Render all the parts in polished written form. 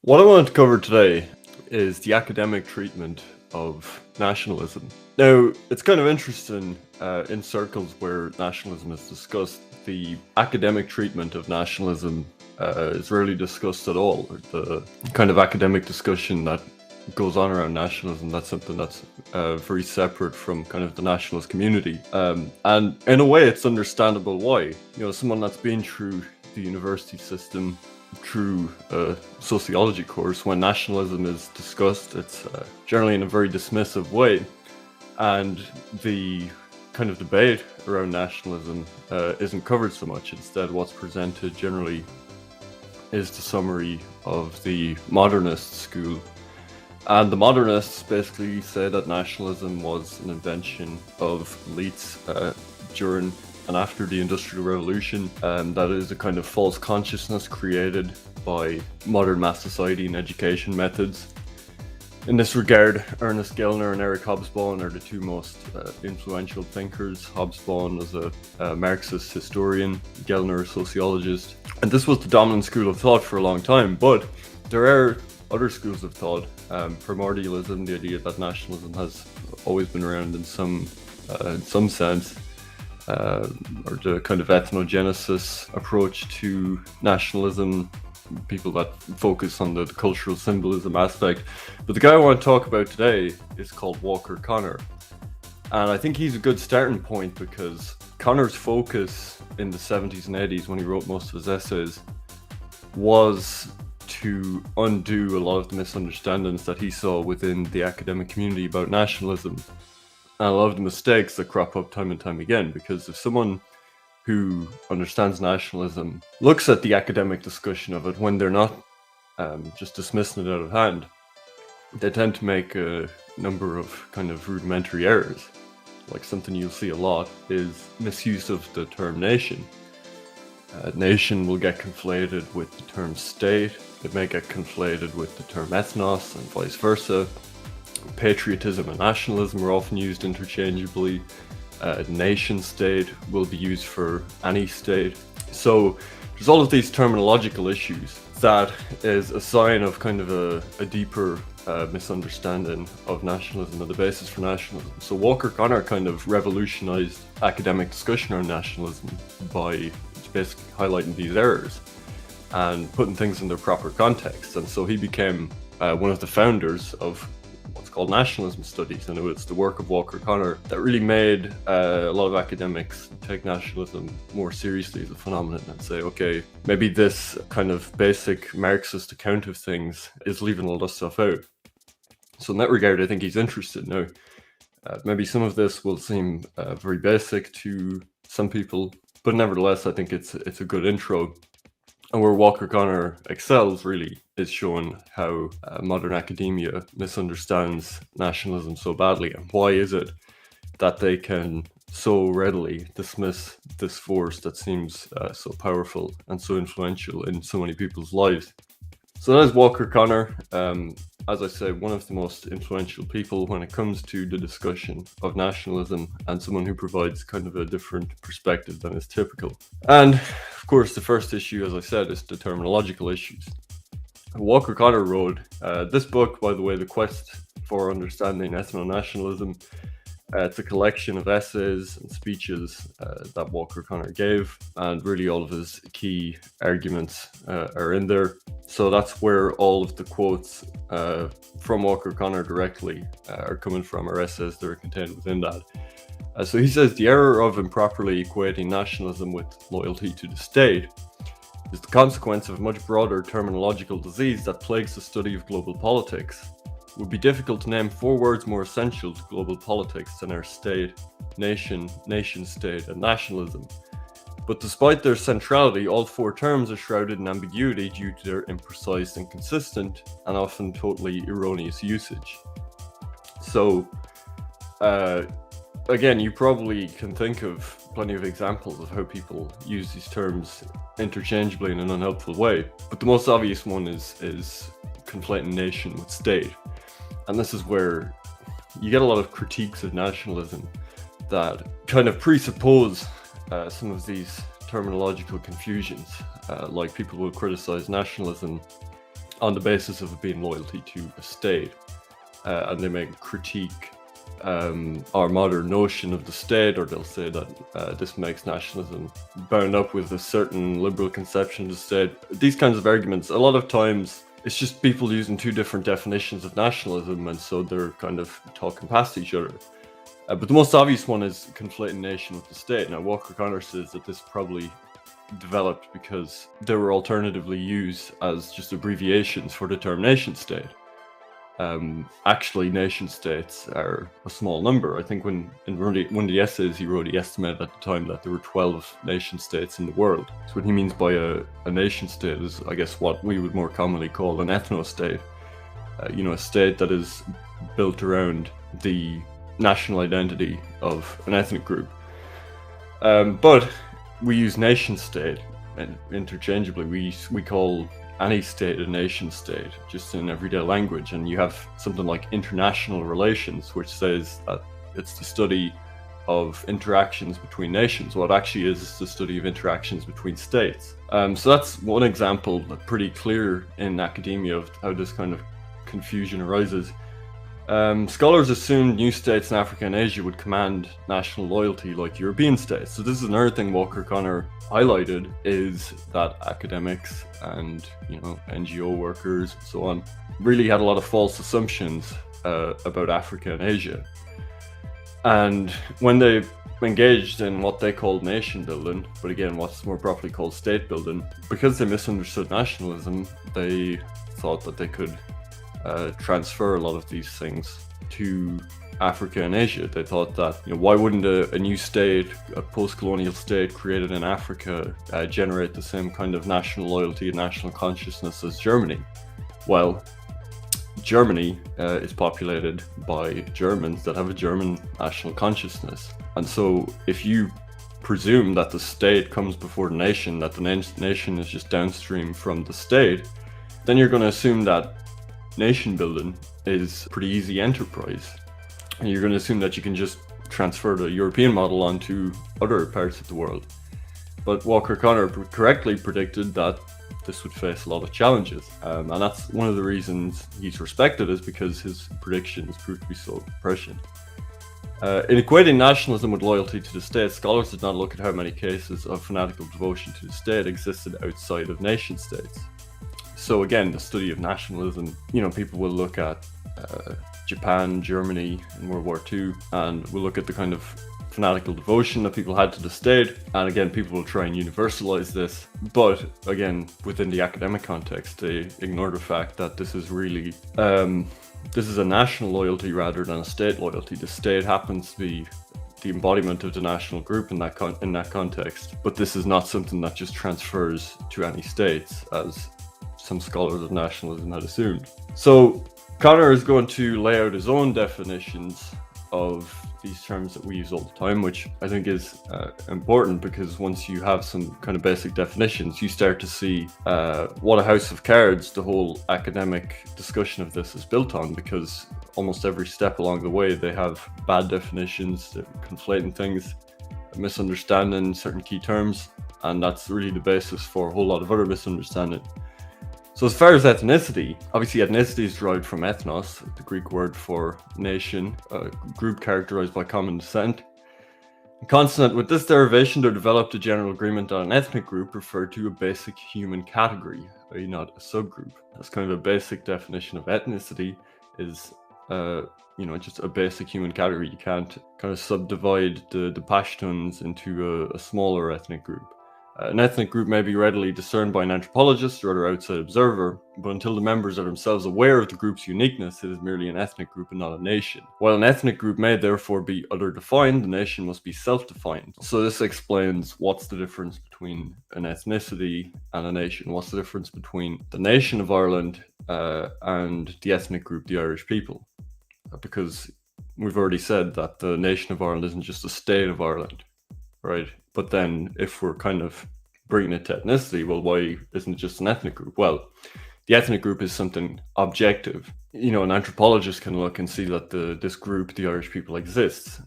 What I want to cover today is the academic treatment of nationalism. Now, it's kind of interesting in circles where nationalism is discussed, the academic treatment of nationalism is rarely discussed at all. Or the kind of academic discussion that goes on around nationalism, that's something that's very separate from kind of the nationalist community. And in a way, it's understandable why. Someone that's been through the university system, through a sociology course, when nationalism is discussed, it's generally in a very dismissive way. And the kind of debate around nationalism isn't covered so much. Instead, what's presented generally is the summary of the modernist school. And the modernists basically say that nationalism was an invention of elites during and after the Industrial Revolution, that is a kind of false consciousness created by modern mass society and education methods. In this regard, Ernest Gellner and Eric Hobsbawm are the two most influential thinkers. Hobsbawm was a Marxist historian, Gellner a sociologist. And this was the dominant school of thought for a long time, but there are other schools of thought. Primordialism, the idea that nationalism has always been around in some sense, or the kind of ethnogenesis approach to nationalism, people that focus on the cultural symbolism aspect. But the guy I want to talk about today is called Walker Connor. And I think he's a good starting point because Connor's focus in the 70s and 80s, when he wrote most of his essays, was to undo a lot of the misunderstandings that he saw within the academic community about nationalism. And a lot of the mistakes that crop up time and time again, because if someone who understands nationalism looks at the academic discussion of it when they're not just dismissing it out of hand, they tend to make a number of kind of rudimentary errors. Like something you'll see a lot is misuse of the term nation. Nation will get conflated with the term state. It may get conflated with the term ethnos and vice versa. Patriotism and nationalism are often used interchangeably. Nation state will be used for any state. So there's all of these terminological issues that is a sign of kind of a deeper misunderstanding of nationalism and the basis for nationalism. So Walker Connor kind of revolutionized academic discussion on nationalism by basically highlighting these errors and putting things in their proper context. And so he became one of the founders of what's called nationalism studies, and it was the work of Walker Connor that really made a lot of academics take nationalism more seriously as a phenomenon and say, okay, maybe this kind of basic Marxist account of things is leaving a lot of stuff out. So in that regard, I think he's interested. Now, maybe some of this will seem very basic to some people, but nevertheless, I think it's a good intro. And where Walker Connor excels really is showing how modern academia misunderstands nationalism so badly, and why is it that they can so readily dismiss this force that seems so powerful and so influential in so many people's lives. So that is Walker Connor. As I say, one of the most influential people when it comes to the discussion of nationalism, and someone who provides kind of a different perspective than is typical. And of course, the first issue, as I said, is the terminological issues. Walker Connor wrote this book, by the way, The Quest for Understanding Ethno-Nationalism. It's a collection of essays and speeches that Walker Connor gave, and really all of his key arguments are in there. So that's where all of the quotes from Walker Connor directly are coming from, or essays that are contained within that. So he says, the error of improperly equating nationalism with loyalty to the state is the consequence of a much broader terminological disease that plagues the study of global politics. It would be difficult to name four words more essential to global politics than our state, nation, nation-state, and nationalism. But despite their centrality, all four terms are shrouded in ambiguity due to their imprecise, inconsistent, and often totally erroneous usage. So, again, you probably can think of plenty of examples of how people use these terms interchangeably in an unhelpful way. But the most obvious one is conflating nation with state. And this is where you get a lot of critiques of nationalism that kind of presuppose some of these terminological confusions. Like people will criticize nationalism on the basis of it being loyalty to a state. And they may critique our modern notion of the state, or they'll say that this makes nationalism bound up with a certain liberal conception of the state. These kinds of arguments, a lot of times, it's just people using two different definitions of nationalism, and so they're kind of talking past each other. But the most obvious one is conflating nation with the state. Now, Walker Connor says that this probably developed because they were alternatively used as just abbreviations for the term nation state. Actually, nation states are a small number. I think in one of the essays he wrote, he estimated at the time that there were 12 nation states in the world. So what he means by a nation state is, I guess, what we would more commonly call an ethno-state. A state that is built around the national identity of an ethnic group. But we use nation state interchangeably. We call any state a nation state, just in everyday language. And you have something like international relations, which says that it's the study of interactions between nations. What it actually is the study of interactions between states. So that's one example, pretty clear in academia, of how this kind of confusion arises. Scholars assumed new states in Africa and Asia would command national loyalty like European states. So this is another thing Walker Connor highlighted, is that academics and NGO workers and so on really had a lot of false assumptions about Africa and Asia. And when they engaged in what they called nation building, but again what's more properly called state building, because they misunderstood nationalism, they thought that they could transfer a lot of these things to Africa and Asia. They thought that, why wouldn't a new state, a post-colonial state created in Africa, generate the same kind of national loyalty and national consciousness as Germany? Well, Germany is populated by Germans that have a German national consciousness. And so if you presume that the state comes before the nation, that the nation is just downstream from the state, then you're going to assume that nation building is a pretty easy enterprise. And you're going to assume that you can just transfer the European model onto other parts of the world. But Walker Connor correctly predicted that this would face a lot of challenges. And that's one of the reasons he's respected, is because his predictions proved to be so prescient. In equating nationalism with loyalty to the state, scholars did not look at how many cases of fanatical devotion to the state existed outside of nation states. So again, the study of nationalism, people will look at Japan, Germany in World War II, and we'll look at the kind of fanatical devotion that people had to the state. And again, people will try and universalize this. But again, within the academic context, they ignore the fact that this is really, this is a national loyalty rather than a state loyalty. The state happens to be the embodiment of the national group in that context. But this is not something that just transfers to any states, as some scholars of nationalism had assumed. So Connor is going to lay out his own definitions of these terms that we use all the time, which I think is important, because once you have some kind of basic definitions, you start to see what a house of cards the whole academic discussion of this is built on, because almost every step along the way they have bad definitions, they're conflating things, misunderstanding certain key terms, and that's really the basis for a whole lot of other misunderstanding. So as far as ethnicity, obviously ethnicity is derived from ethnos, the Greek word for nation, a group characterized by common descent. Consonant with this derivation, there developed a general agreement that an ethnic group referred to a basic human category, i.e. not a subgroup. That's kind of a basic definition of ethnicity, is just a basic human category. You can't kind of subdivide the Pashtuns into a smaller ethnic group. An ethnic group may be readily discerned by an anthropologist or other outside observer, but until the members are themselves aware of the group's uniqueness, it is merely an ethnic group and not a nation. While an ethnic group may therefore be other-defined, the nation must be self-defined. So this explains what's the difference between an ethnicity and a nation. What's the difference between the nation of Ireland and the ethnic group, the Irish people? Because we've already said that the nation of Ireland isn't just a state of Ireland, right? But then if we're kind of bringing it to ethnicity, well, why isn't it just an ethnic group? Well, the ethnic group is something objective. An anthropologist can look and see that this group, the Irish people, exists,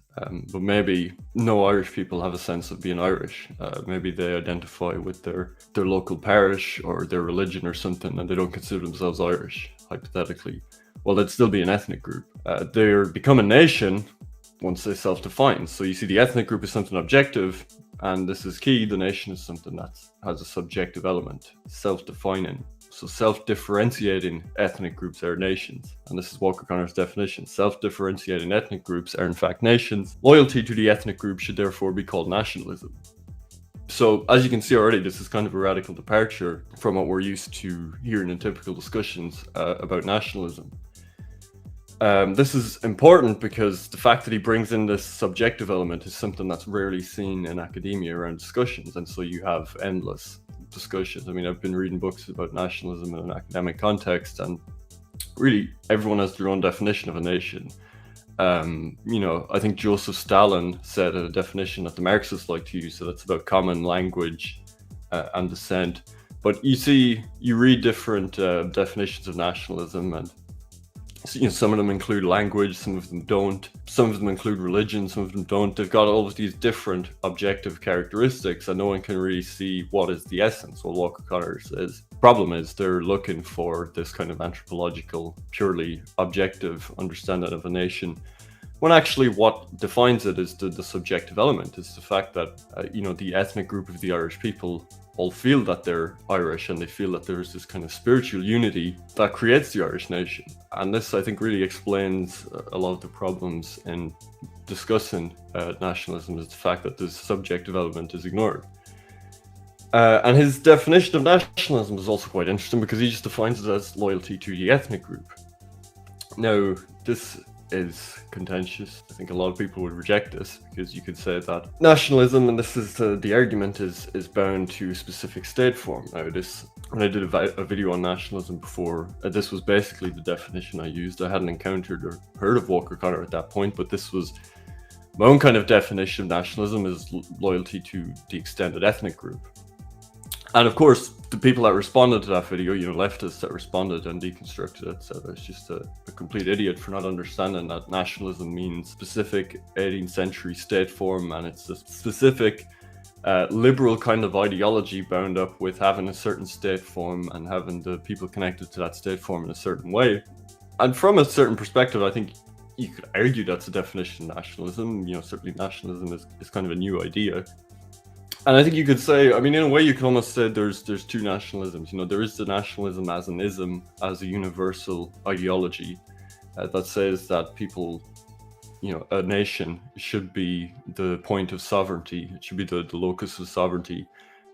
but maybe no Irish people have a sense of being Irish. Maybe they identify with their local parish or their religion or something, and they don't consider themselves Irish, hypothetically. Well, they'd still be an ethnic group. They become a nation once they self-define. So you see, the ethnic group is something objective, and this is key. The nation is something that has a subjective element, self-defining. So self-differentiating ethnic groups are nations. And this is Walker Connor's definition. Self-differentiating ethnic groups are in fact nations. Loyalty to the ethnic group should therefore be called nationalism. So as you can see already, this is kind of a radical departure from what we're used to hearing in typical discussions about nationalism. This is important because the fact that he brings in this subjective element is something that's rarely seen in academia around discussions. And so you have endless discussions. I mean, I've been reading books about nationalism in an academic context, and really everyone has their own definition of a nation. I think Joseph Stalin said a definition that the Marxists like to use, so that's about common language and descent. But you read different definitions of nationalism, and some of them include language, some of them don't. Some of them include religion, some of them don't. They've got all of these different objective characteristics, and no one can really see what is the essence. What Walker Connor says. The problem is they're looking for this kind of anthropological, purely objective understanding of a nation, when actually what defines it is the subjective element. It's the fact that, the ethnic group of the Irish people all feel that they're Irish, and they feel that there's this kind of spiritual unity that creates the Irish nation. And this, I think, really explains a lot of the problems in discussing nationalism, is the fact that this subjective element is ignored. And his definition of nationalism is also quite interesting, because he just defines it as loyalty to the ethnic group. Now, this is contentious. I think a lot of people would reject this, because you could say that nationalism, and this is the argument, is bound to a specific state form. Now, when I did a video on nationalism before, this was basically the definition I used. I hadn't encountered or heard of Walker Connor at that point, but this was my own kind of definition of nationalism, is loyalty to the extended ethnic group. And of course, the people that responded to that video, leftists that responded and deconstructed it, said I was just a complete idiot for not understanding that nationalism means specific 18th century state form, and it's a specific liberal kind of ideology bound up with having a certain state form and having the people connected to that state form in a certain way. And from a certain perspective, I think you could argue that's a definition of nationalism. Certainly nationalism is kind of a new idea. And I think you could say, in a way, you could almost say there's two nationalisms. There is the nationalism as an ism, as a universal ideology that says that people, a nation should be the point of sovereignty. It should be the locus of sovereignty,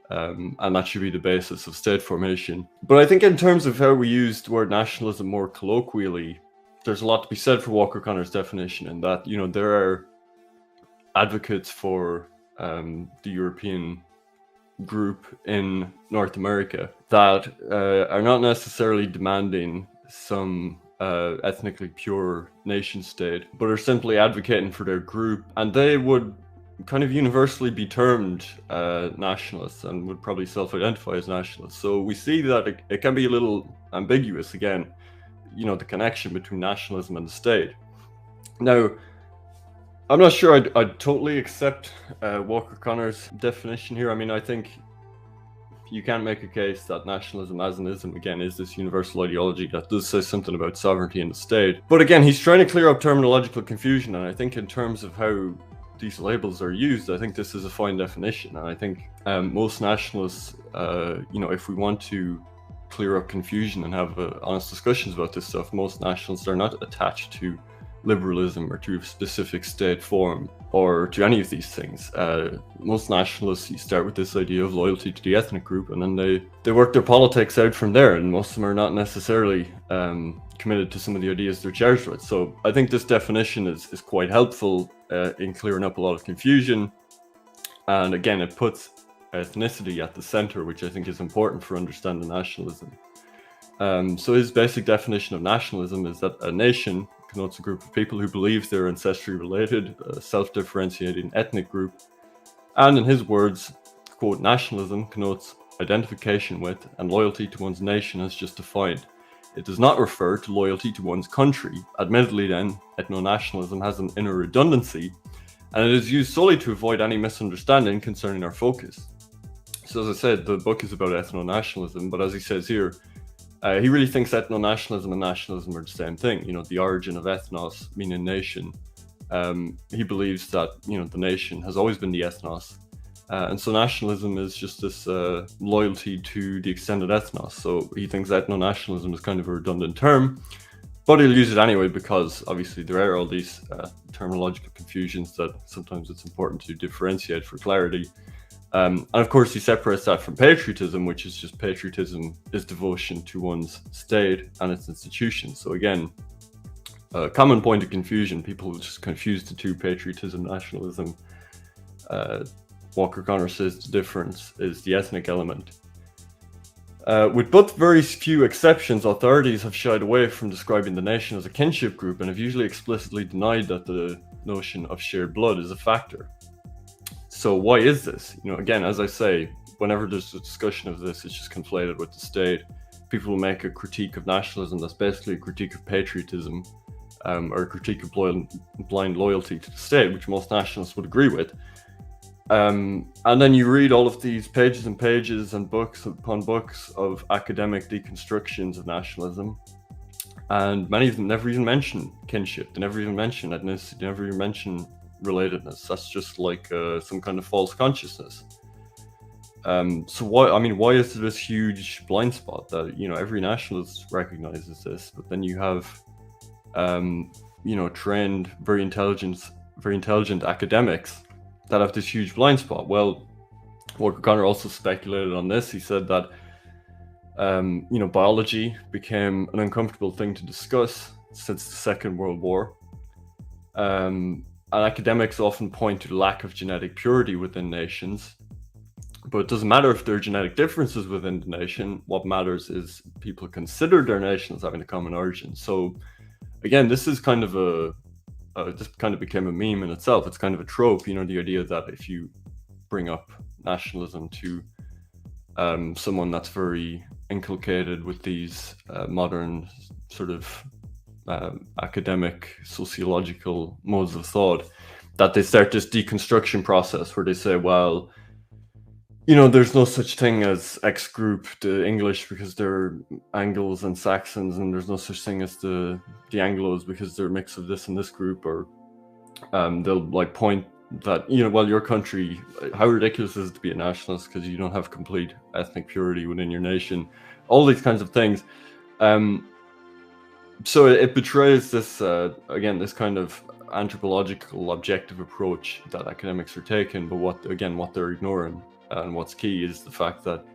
and that should be the basis of state formation. But I think in terms of how we use the word nationalism more colloquially, there's a lot to be said for Walker Connor's definition, in that, there are advocates for the European group in North America that are not necessarily demanding some ethnically pure nation state, but are simply advocating for their group, and they would kind of universally be termed nationalists, and would probably self-identify as nationalists. So we see that it can be a little ambiguous, again, the connection between nationalism and the state. Now, I'm not sure I'd totally accept Walker Connor's definition here. I think you can make a case that nationalism as an ism, again, is this universal ideology that does say something about sovereignty in the state. But again, he's trying to clear up terminological confusion, and I think in terms of how these labels are used, I think this is a fine definition. And I think most nationalists, if we want to clear up confusion and have honest discussions about this stuff, most nationalists are not attached to liberalism or to a specific state form or to any of these things. Most nationalists, you start with this idea of loyalty to the ethnic group, and then they work their politics out from there, and most of them are not necessarily committed to some of the ideas they're charged with. So I think this definition is quite helpful in clearing up a lot of confusion, and again, it puts ethnicity at the center, which I think is important for understanding nationalism. So his basic definition of nationalism is that a nation connotes a group of people who believe they're ancestrally related, a self-differentiating ethnic group. And in his words, quote, nationalism connotes identification with, and loyalty to one's nation as just defined. It does not refer to loyalty to one's country. Admittedly then, ethno-nationalism has an inner redundancy, and it is used solely to avoid any misunderstanding concerning our focus. So as I said, the book is about ethno-nationalism, but as he says here, he really thinks ethno-nationalism and nationalism are the same thing. The origin of ethnos, meaning nation. He believes that, the nation has always been the ethnos. And so nationalism is just this loyalty to the extended ethnos. So he thinks ethno-nationalism is kind of a redundant term, but he'll use it anyway because obviously there are all these terminological confusions that sometimes it's important to differentiate for clarity. And of course, he separates that from patriotism, which is just patriotism is devotion to one's state and its institutions. So again, a common point of confusion, people just confuse the two, patriotism, nationalism. Walker Connor says the difference is the ethnic element. With but very few exceptions, authorities have shied away from describing the nation as a kinship group and have usually explicitly denied that the notion of shared blood is a factor. So why is this? Again, as I say, whenever there's a discussion of this, it's just conflated with the state. People will make a critique of nationalism that's basically a critique of patriotism, or a critique of blind loyalty to the state, which most nationalists would agree with. And then you read all of these pages and pages and books upon books of academic deconstructions of nationalism, and many of them never even mention kinship. They never even mention ethnicity. They never even mention relatedness. That's just like some kind of false consciousness. So why is there this huge blind spot that every nationalist recognizes this, but then you have trained, very intelligent academics that have this huge blind spot? Well, Walker Connor also speculated on this. He said that biology became an uncomfortable thing to discuss since the Second World War. And academics often point to the lack of genetic purity within nations, but it doesn't matter if there are genetic differences within the nation. What matters is people consider their nation as having a common origin. So again, this is kind of this kind of became a meme in itself. It's kind of a trope, the idea that if you bring up nationalism to someone that's very inculcated with these modern sort of academic sociological modes of thought, that they start this deconstruction process where they say, well, there's no such thing as X group, the English, because they're Angles and Saxons, and there's no such thing as the Anglos because they're a mix of this and this group. Or they'll like point that, well, your country, how ridiculous is it to be a nationalist because you don't have complete ethnic purity within your nation, all these kinds of things. So it betrays this, again, this kind of anthropological objective approach that academics are taking, but what they're ignoring and what's key is the fact that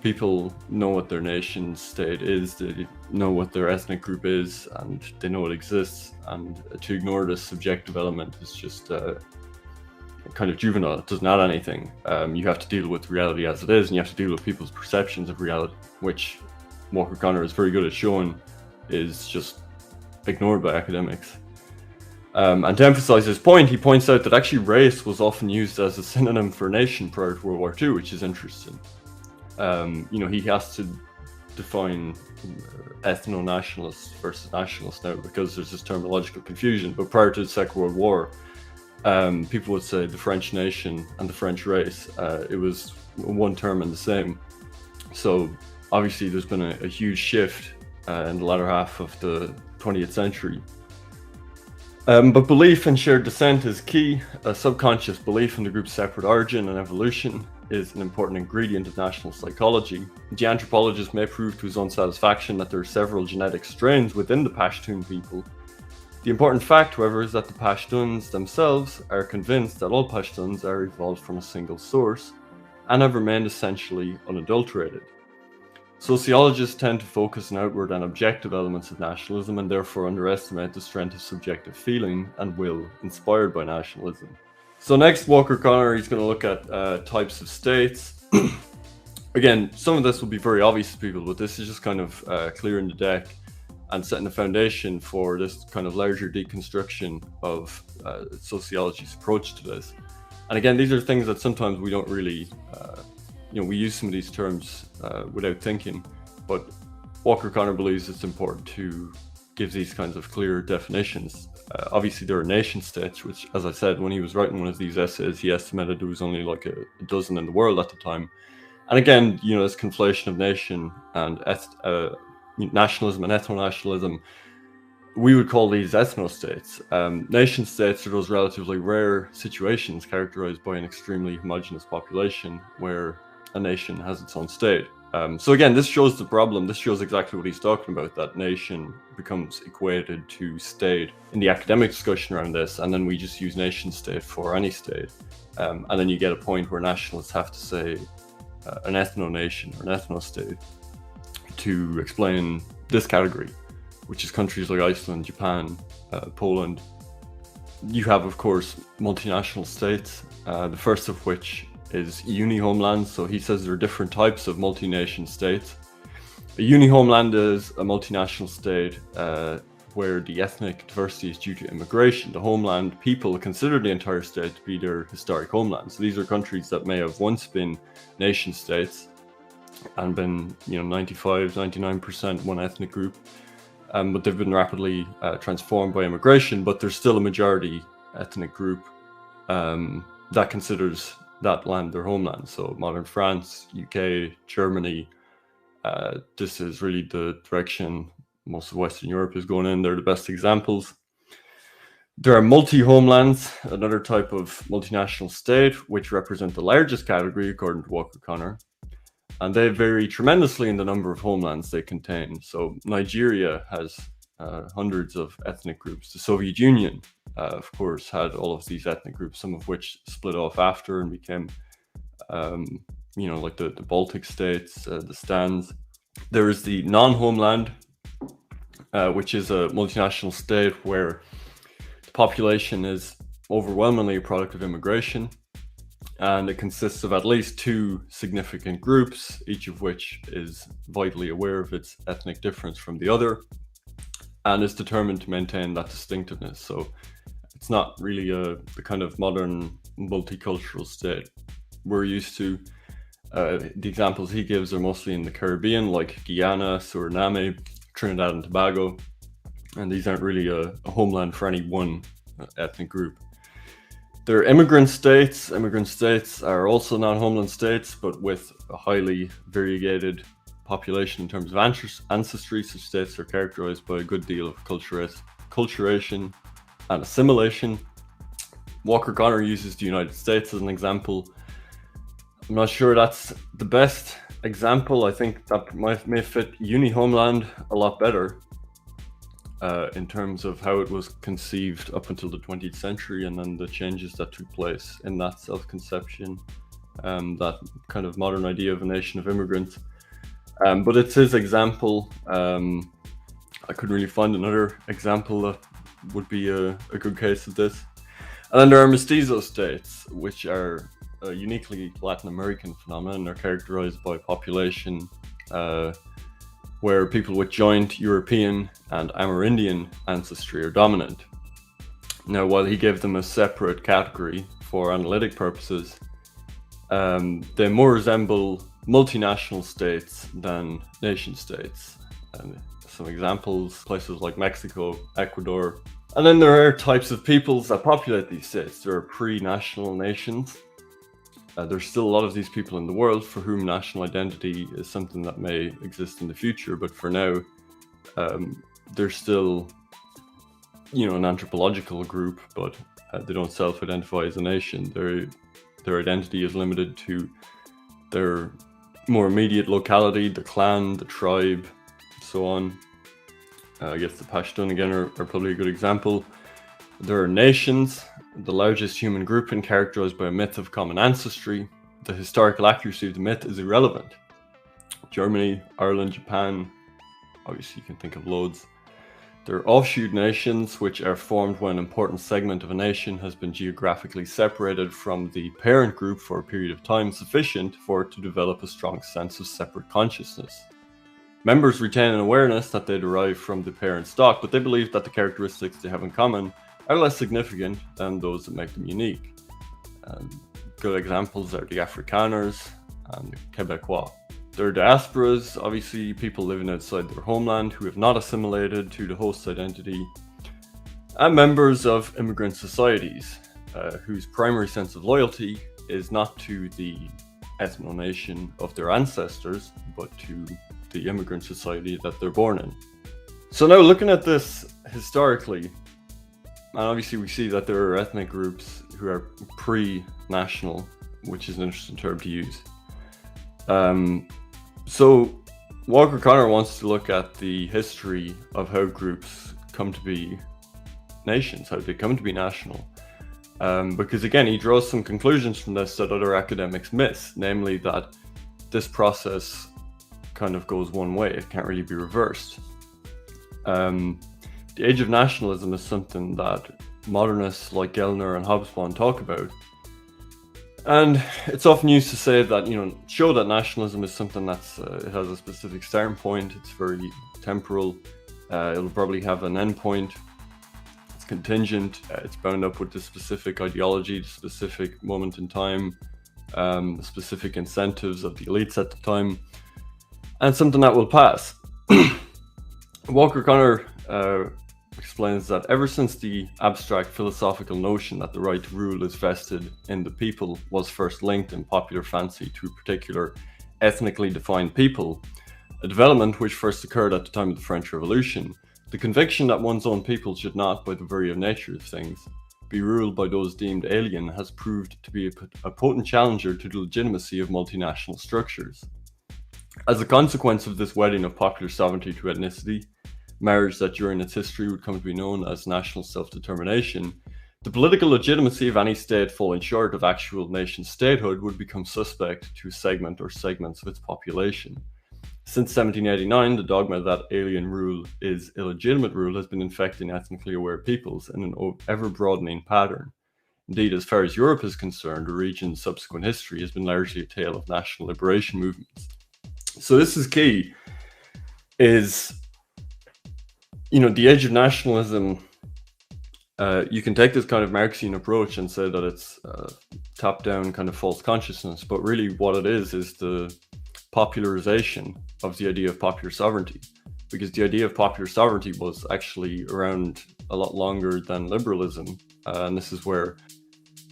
people know what their nation state is, they know what their ethnic group is, and they know it exists, and to ignore this subjective element is just kind of juvenile. It doesn't add anything. You have to deal with reality as it is, and you have to deal with people's perceptions of reality, which Walker Connor is very good at showing is just ignored by academics. And to emphasize his point, he points out that actually race was often used as a synonym for nation prior to World War II, which is interesting. He has to define ethno-nationalists versus nationalists now because there's this terminological confusion. But prior to the Second World War, people would say the French nation and the French race. It was one term and the same. So obviously there's been a huge shift in the latter half of the 20th century. But belief in shared descent is key. A subconscious belief in the group's separate origin and evolution is an important ingredient of national psychology. The anthropologist may prove to his own satisfaction that there are several genetic strains within the Pashtun people. The important fact, however, is that the Pashtuns themselves are convinced that all Pashtuns are evolved from a single source and have remained essentially unadulterated. Sociologists tend to focus on outward and objective elements of nationalism and therefore underestimate the strength of subjective feeling and will inspired by nationalism. So next, Walker Connor, he's going to look at types of states. Again, some of this will be very obvious to people, but this is just kind of clearing the deck and setting the foundation for this kind of larger deconstruction of sociology's approach to this. And again, these are things that sometimes we don't really we use some of these terms without thinking, but Walker Connor believes it's important to give these kinds of clear definitions. Obviously, there are nation states, which, as I said, when he was writing one of these essays, he estimated there was only like a dozen in the world at the time. And again, this conflation of nation and nationalism and ethno-nationalism, we would call these ethno-states. Nation states are those relatively rare situations characterized by an extremely homogeneous population where a nation has its own state. So again, this shows the problem. This shows exactly what he's talking about, that nation becomes equated to state in the academic discussion around this, and then we just use nation state for any state. And then you get a point where nationalists have to say an ethno-nation or an ethno-state to explain this category, which is countries like Iceland, Japan, Poland. You have, of course, multinational states, the first of which is uni-homeland. So he says there are different types of multi-nation states. A uni-homeland is a multinational state where the ethnic diversity is due to immigration. The homeland people consider the entire state to be their historic homeland. So these are countries that may have once been nation states and been, 95, 99% one ethnic group. But they've been rapidly transformed by immigration, but there's still a majority ethnic group that considers that land their homeland. So modern France, UK, Germany, this is really the direction most of Western Europe is going in. They're the best examples. There are multi-homelands, another type of multinational state, which represent the largest category according to Walker Connor. And they vary tremendously in the number of homelands they contain. So Nigeria has hundreds of ethnic groups. The Soviet Union, of course, had all of these ethnic groups, some of which split off after and became, like the Baltic states, the Stans. There is the non-homeland, which is a multinational state where the population is overwhelmingly a product of immigration. And it consists of at least two significant groups, each of which is vitally aware of its ethnic difference from the other and is determined to maintain that distinctiveness. So it's not really the kind of modern multicultural state we're used to. The examples he gives are mostly in the Caribbean, like Guyana, Suriname, Trinidad and Tobago, and these aren't really a homeland for any one ethnic group. There are immigrant states. Immigrant states are also non-homeland states, but with a highly variegated population in terms of ancestry. Such states are characterized by a good deal of culturation and assimilation. Walker Connor uses the United States as an example. I'm not sure that's the best example. I think that may fit uni-homeland a lot better. In terms of how it was conceived up until the 20th century and then the changes that took place in that self-conception, that kind of modern idea of a nation of immigrants. But it's his example. I couldn't really find another example that would be a good case of this. And then there are mestizo states, which are a uniquely Latin American phenomenon. They're characterized by population where people with joint European and Amerindian ancestry are dominant. Now, while he gave them a separate category for analytic purposes, they more resemble multinational states than nation states. And some examples, places like Mexico, Ecuador. And then there are types of peoples that populate these states. There are pre-national nations. There's still a lot of these people in the world for whom national identity is something that may exist in the future, but for now, they're still, an anthropological group, but they don't self-identify as a nation. Their identity is limited to their more immediate locality, the clan, the tribe, so on. I guess the Pashtun again are probably a good example. There are nations, the largest human grouping characterized by a myth of common ancestry. The historical accuracy of the myth is irrelevant. Germany, Ireland, Japan, obviously you can think of loads. There are offshoot nations, which are formed when an important segment of a nation has been geographically separated from the parent group for a period of time sufficient for it to develop a strong sense of separate consciousness. Members retain an awareness that they derive from the parent stock, but they believe that the characteristics they have in common are less significant than those that make them unique. Good examples are the Afrikaners, and the Quebecois. There are diasporas, obviously people living outside their homeland who have not assimilated to the host identity, and members of immigrant societies whose primary sense of loyalty is not to the ethno-nation of their ancestors, but to the immigrant society that they're born in. So now looking at this historically, and obviously we see that there are ethnic groups who are pre-national, which is an interesting term to use. So Walker Connor wants to look at the history of how groups come to be nations, how they come to be national. Because again, he draws some conclusions from this that other academics miss, namely that this process kind of goes one way, it can't really be reversed. The age of nationalism is something that modernists like Gellner and Hobsbawm talk about. And it's often used to say that, show that nationalism is something that's, it has a specific starting point, it's very temporal, it'll probably have an end point, it's contingent, it's bound up with the specific ideology, the specific moment in time, the specific incentives of the elites at the time, and something that will pass. Walker Connor explains that ever since the abstract philosophical notion that the right to rule is vested in the people was first linked in popular fancy to a particular ethnically defined people, a development which first occurred at the time of the French Revolution, the conviction that one's own people should not, by the very nature of things, be ruled by those deemed alien has proved to be a potent challenger to the legitimacy of multinational structures. As a consequence of this wedding of popular sovereignty to ethnicity, marriage that during its history would come to be known as national self-determination, the political legitimacy of any state falling short of actual nation statehood would become suspect to a segment or segments of its population. Since 1789, the dogma that alien rule is illegitimate rule has been infecting ethnically aware peoples in an ever-broadening pattern. Indeed, as far as Europe is concerned, the region's subsequent history has been largely a tale of national liberation movements. So this is key, is the age of nationalism, you can take this kind of Marxian approach and say that it's top-down kind of false consciousness, but really what it is the popularization of the idea of popular sovereignty, because the idea of popular sovereignty was actually around a lot longer than liberalism, and this is where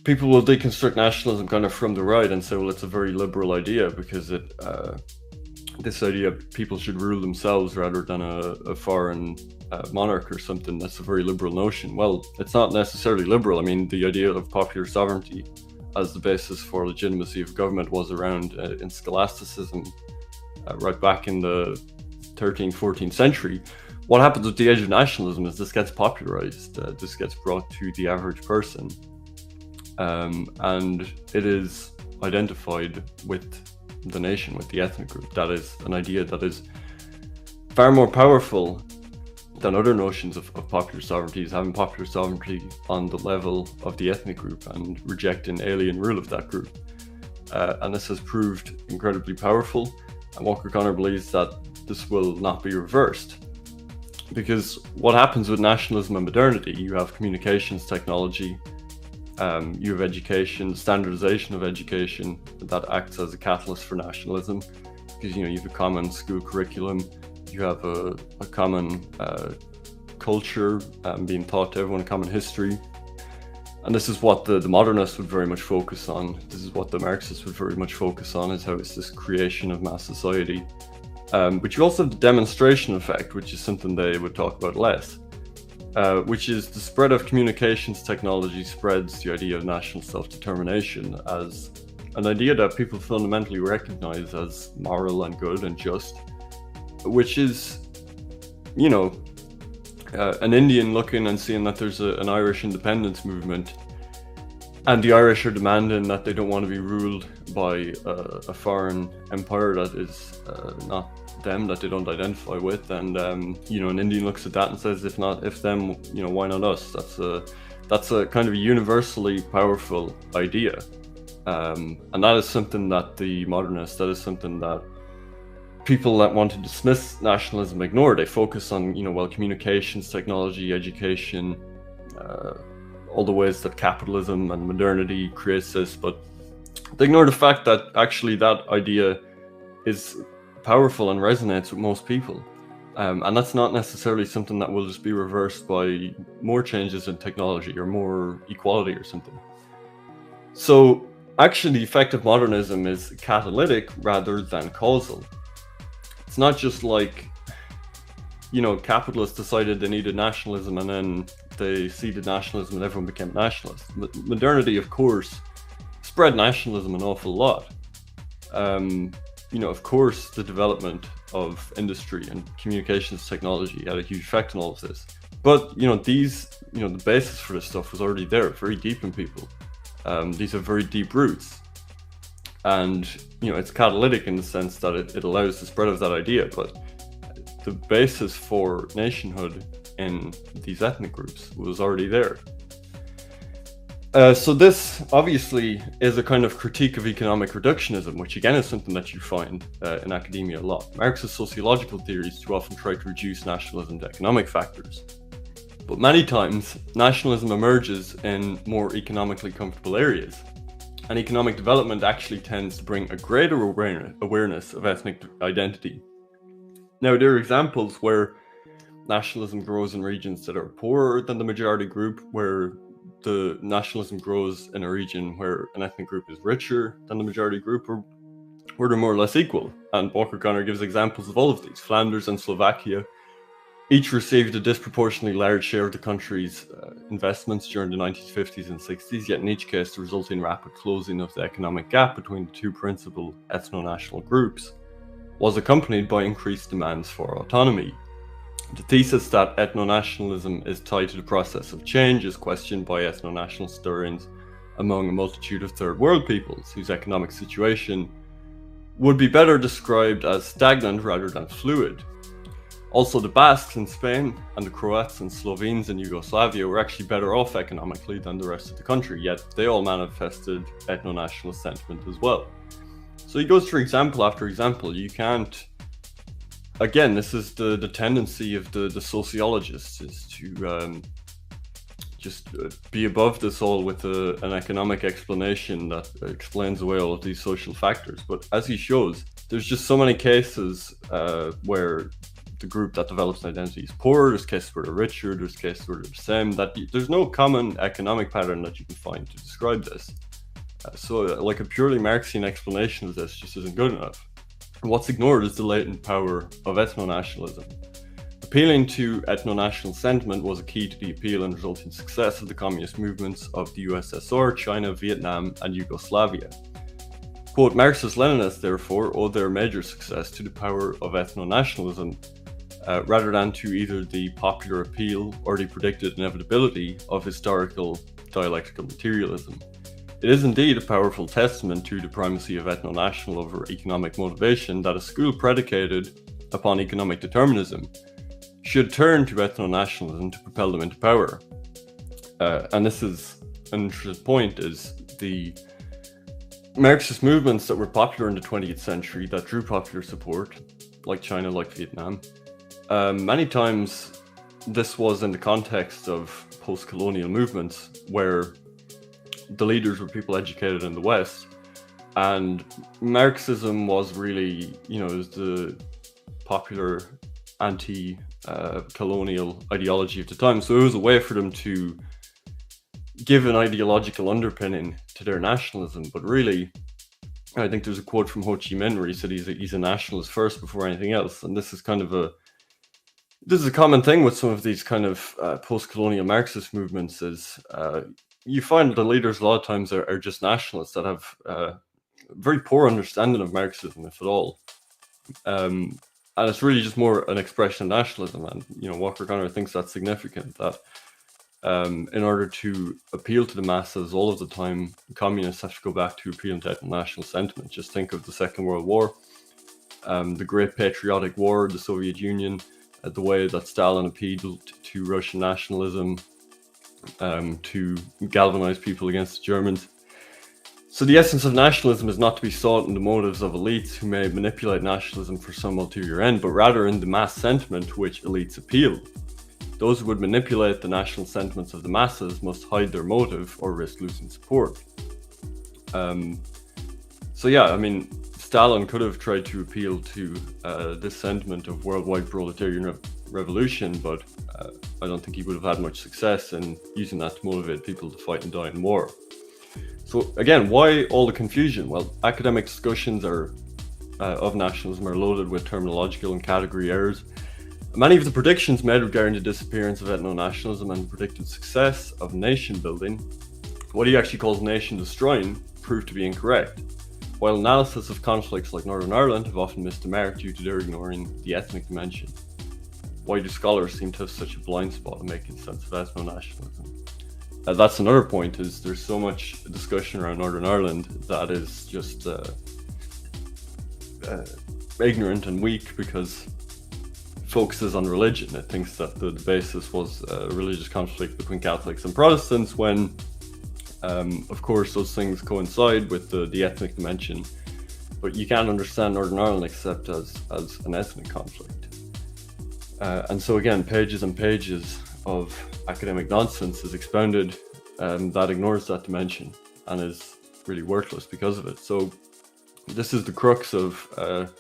people will deconstruct nationalism kind of from the right and say, well, it's a very liberal idea because this idea of people should rule themselves rather than a foreign monarch or something, that's a very liberal notion. Well, it's not necessarily liberal. I mean, the idea of popular sovereignty as the basis for legitimacy of government was around in scholasticism right back in the 13th, 14th century. What happens with the age of nationalism is this gets popularized, this gets brought to the average person, and it is identified with the nation, with the ethnic group. That is an idea that is far more powerful than other notions of popular sovereignty, is having popular sovereignty on the level of the ethnic group and rejecting alien rule of that group. And this has proved incredibly powerful, and Walker Connor believes that this will not be reversed. Because what happens with nationalism and modernity, you have communications technology, you have education, standardization of education that acts as a catalyst for nationalism, because you have a common school curriculum, you have a common culture being taught to everyone, a common history, and this is what the modernists would very much focus on. This is what the Marxists would very much focus on, is how it's this creation of mass society. But you also have the demonstration effect, which is something they would talk about less. Which is the spread of communications technology spreads the idea of national self-determination as an idea that people fundamentally recognize as moral and good and just, which is, an Indian looking and seeing that there's an Irish independence movement, and the Irish are demanding that they don't want to be ruled by a foreign empire that is not them, that they don't identify with, and an Indian looks at that and says, if them, why not us? That's a kind of a universally powerful idea, and that is something that the modernists, that is something that people that want to dismiss nationalism ignore. They focus on communications technology, education, all the ways that capitalism and modernity creates this, but They ignore the fact that actually that idea is powerful and resonates with most people. And that's not necessarily something that will just be reversed by more changes in technology or more equality or something. So actually, the effect of modernism is catalytic rather than causal. It's not just like, capitalists decided they needed nationalism and then they ceded nationalism and everyone became nationalist. Modernity, of course, spread nationalism an awful lot. Of course, the development of industry and communications technology had a huge effect on all of this. But, the basis for this stuff was already there, very deep in people. These are very deep roots. And, it's catalytic in the sense that it allows the spread of that idea. But the basis for nationhood in these ethnic groups was already there. So this obviously is a kind of critique of economic reductionism, which again is something that you find in academia a lot. Marxist sociological theories too often try to reduce nationalism to economic factors. But many times, nationalism emerges in more economically comfortable areas. And economic development actually tends to bring a greater awareness of ethnic identity. Now, there are examples where nationalism grows in regions that are poorer than the majority group, where the nationalism grows in a region where an ethnic group is richer than the majority group, or where they're more or less equal. And Walker Connor gives examples of all of these. Flanders and Slovakia each received a disproportionately large share of the country's investments during the 1950s and 60s, yet in each case the resulting rapid closing of the economic gap between the two principal ethno-national groups was accompanied by increased demands for autonomy. The thesis that ethno-nationalism is tied to the process of change is questioned by ethno-national historians among a multitude of third world peoples whose economic situation would be better described as stagnant rather than fluid. Also, the Basques in Spain and the Croats and Slovenes in Yugoslavia were actually better off economically than the rest of the country, yet they all manifested ethno-nationalist sentiment as well. So he goes through example after example. You can't, again, this is the tendency of the sociologists, is to just be above this all with an economic explanation that explains away all of these social factors. But as he shows, there's just so many cases where the group that develops an identity is poorer, there's cases where they're richer, there's cases where they're the same, that there's no common economic pattern that you can find to describe this. So like a purely Marxian explanation of this just isn't good enough. And what's ignored is the latent power of ethno-nationalism. Appealing to ethno-national sentiment was a key to the appeal and resulting success of the communist movements of the USSR, China, Vietnam, and Yugoslavia. Quote, Marxist-Leninists, therefore, owe their major success to the power of ethno-nationalism, rather than to either the popular appeal or the predicted inevitability of historical dialectical materialism. It is indeed a powerful testament to the primacy of ethno-national over economic motivation that a school predicated upon economic determinism should turn to ethno-nationalism to propel them into power. And this is an interesting point, is the Marxist movements that were popular in the 20th century that drew popular support, like China, like Vietnam, many times this was in the context of post-colonial movements where the leaders were people educated in the West, and Marxism was really, was the popular anti-colonial ideology of the time. So it was a way for them to give an ideological underpinning to their nationalism. But really, I think there's a quote from Ho Chi Minh where he said he's a nationalist first before anything else. And this is a common thing with some of these kind of post-colonial Marxist movements, is you find the leaders a lot of times are just nationalists that have a very poor understanding of Marxism, if at all. And it's really just more an expression of nationalism. And, Walker Connor thinks that's significant, that in order to appeal to the masses all of the time, communists have to go back to appealing to ethno-national sentiment. Just think of the Second World War, the Great Patriotic War, the Soviet Union, the way that Stalin appealed to Russian nationalism to galvanize people against the Germans. So the essence of nationalism is not to be sought in the motives of elites who may manipulate nationalism for some ulterior end, but rather in the mass sentiment to which elites appeal. Those who would manipulate the national sentiments of the masses must hide their motive or risk losing support. So yeah, I mean, Stalin could have tried to appeal to this sentiment of worldwide proletarian revolution, but I don't think he would have had much success in using that to motivate people to fight and die in war. So again, why all the confusion? Well, academic discussions of nationalism are loaded with terminological and category errors. Many of the predictions made regarding the disappearance of ethno-nationalism and predicted success of nation building, what he actually calls nation destroying, proved to be incorrect. While analysis of conflicts like Northern Ireland have often missed the mark due to their ignoring the ethnic dimension. Why do scholars seem to have such a blind spot in making sense of ethno-nationalism? That's another point, is there's so much discussion around Northern Ireland that is just ignorant and weak because it focuses on religion. It thinks that the basis was a religious conflict between Catholics and Protestants when of course, those things coincide with the ethnic dimension, but you can't understand Northern Ireland except as an ethnic conflict. And so again, pages and pages of academic nonsense is expounded that ignores that dimension and is really worthless because of it. So this is the crux of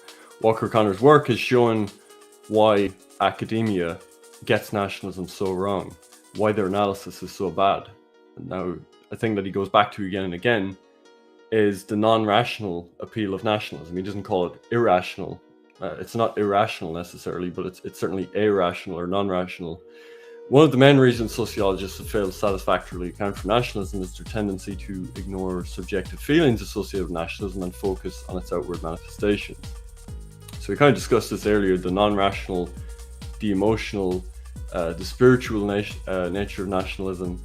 Walker Connor's work, is showing why academia gets nationalism so wrong, why their analysis is so bad. And now, a thing that he goes back to again and again is the non-rational appeal of nationalism. He doesn't call it irrational. It's not irrational necessarily, but it's certainly irrational or non-rational. One of the main reasons sociologists have failed to satisfactorily account for nationalism is their tendency to ignore subjective feelings associated with nationalism and focus on its outward manifestations. So we kind of discussed this earlier, the non-rational, the emotional, the spiritual nature of nationalism.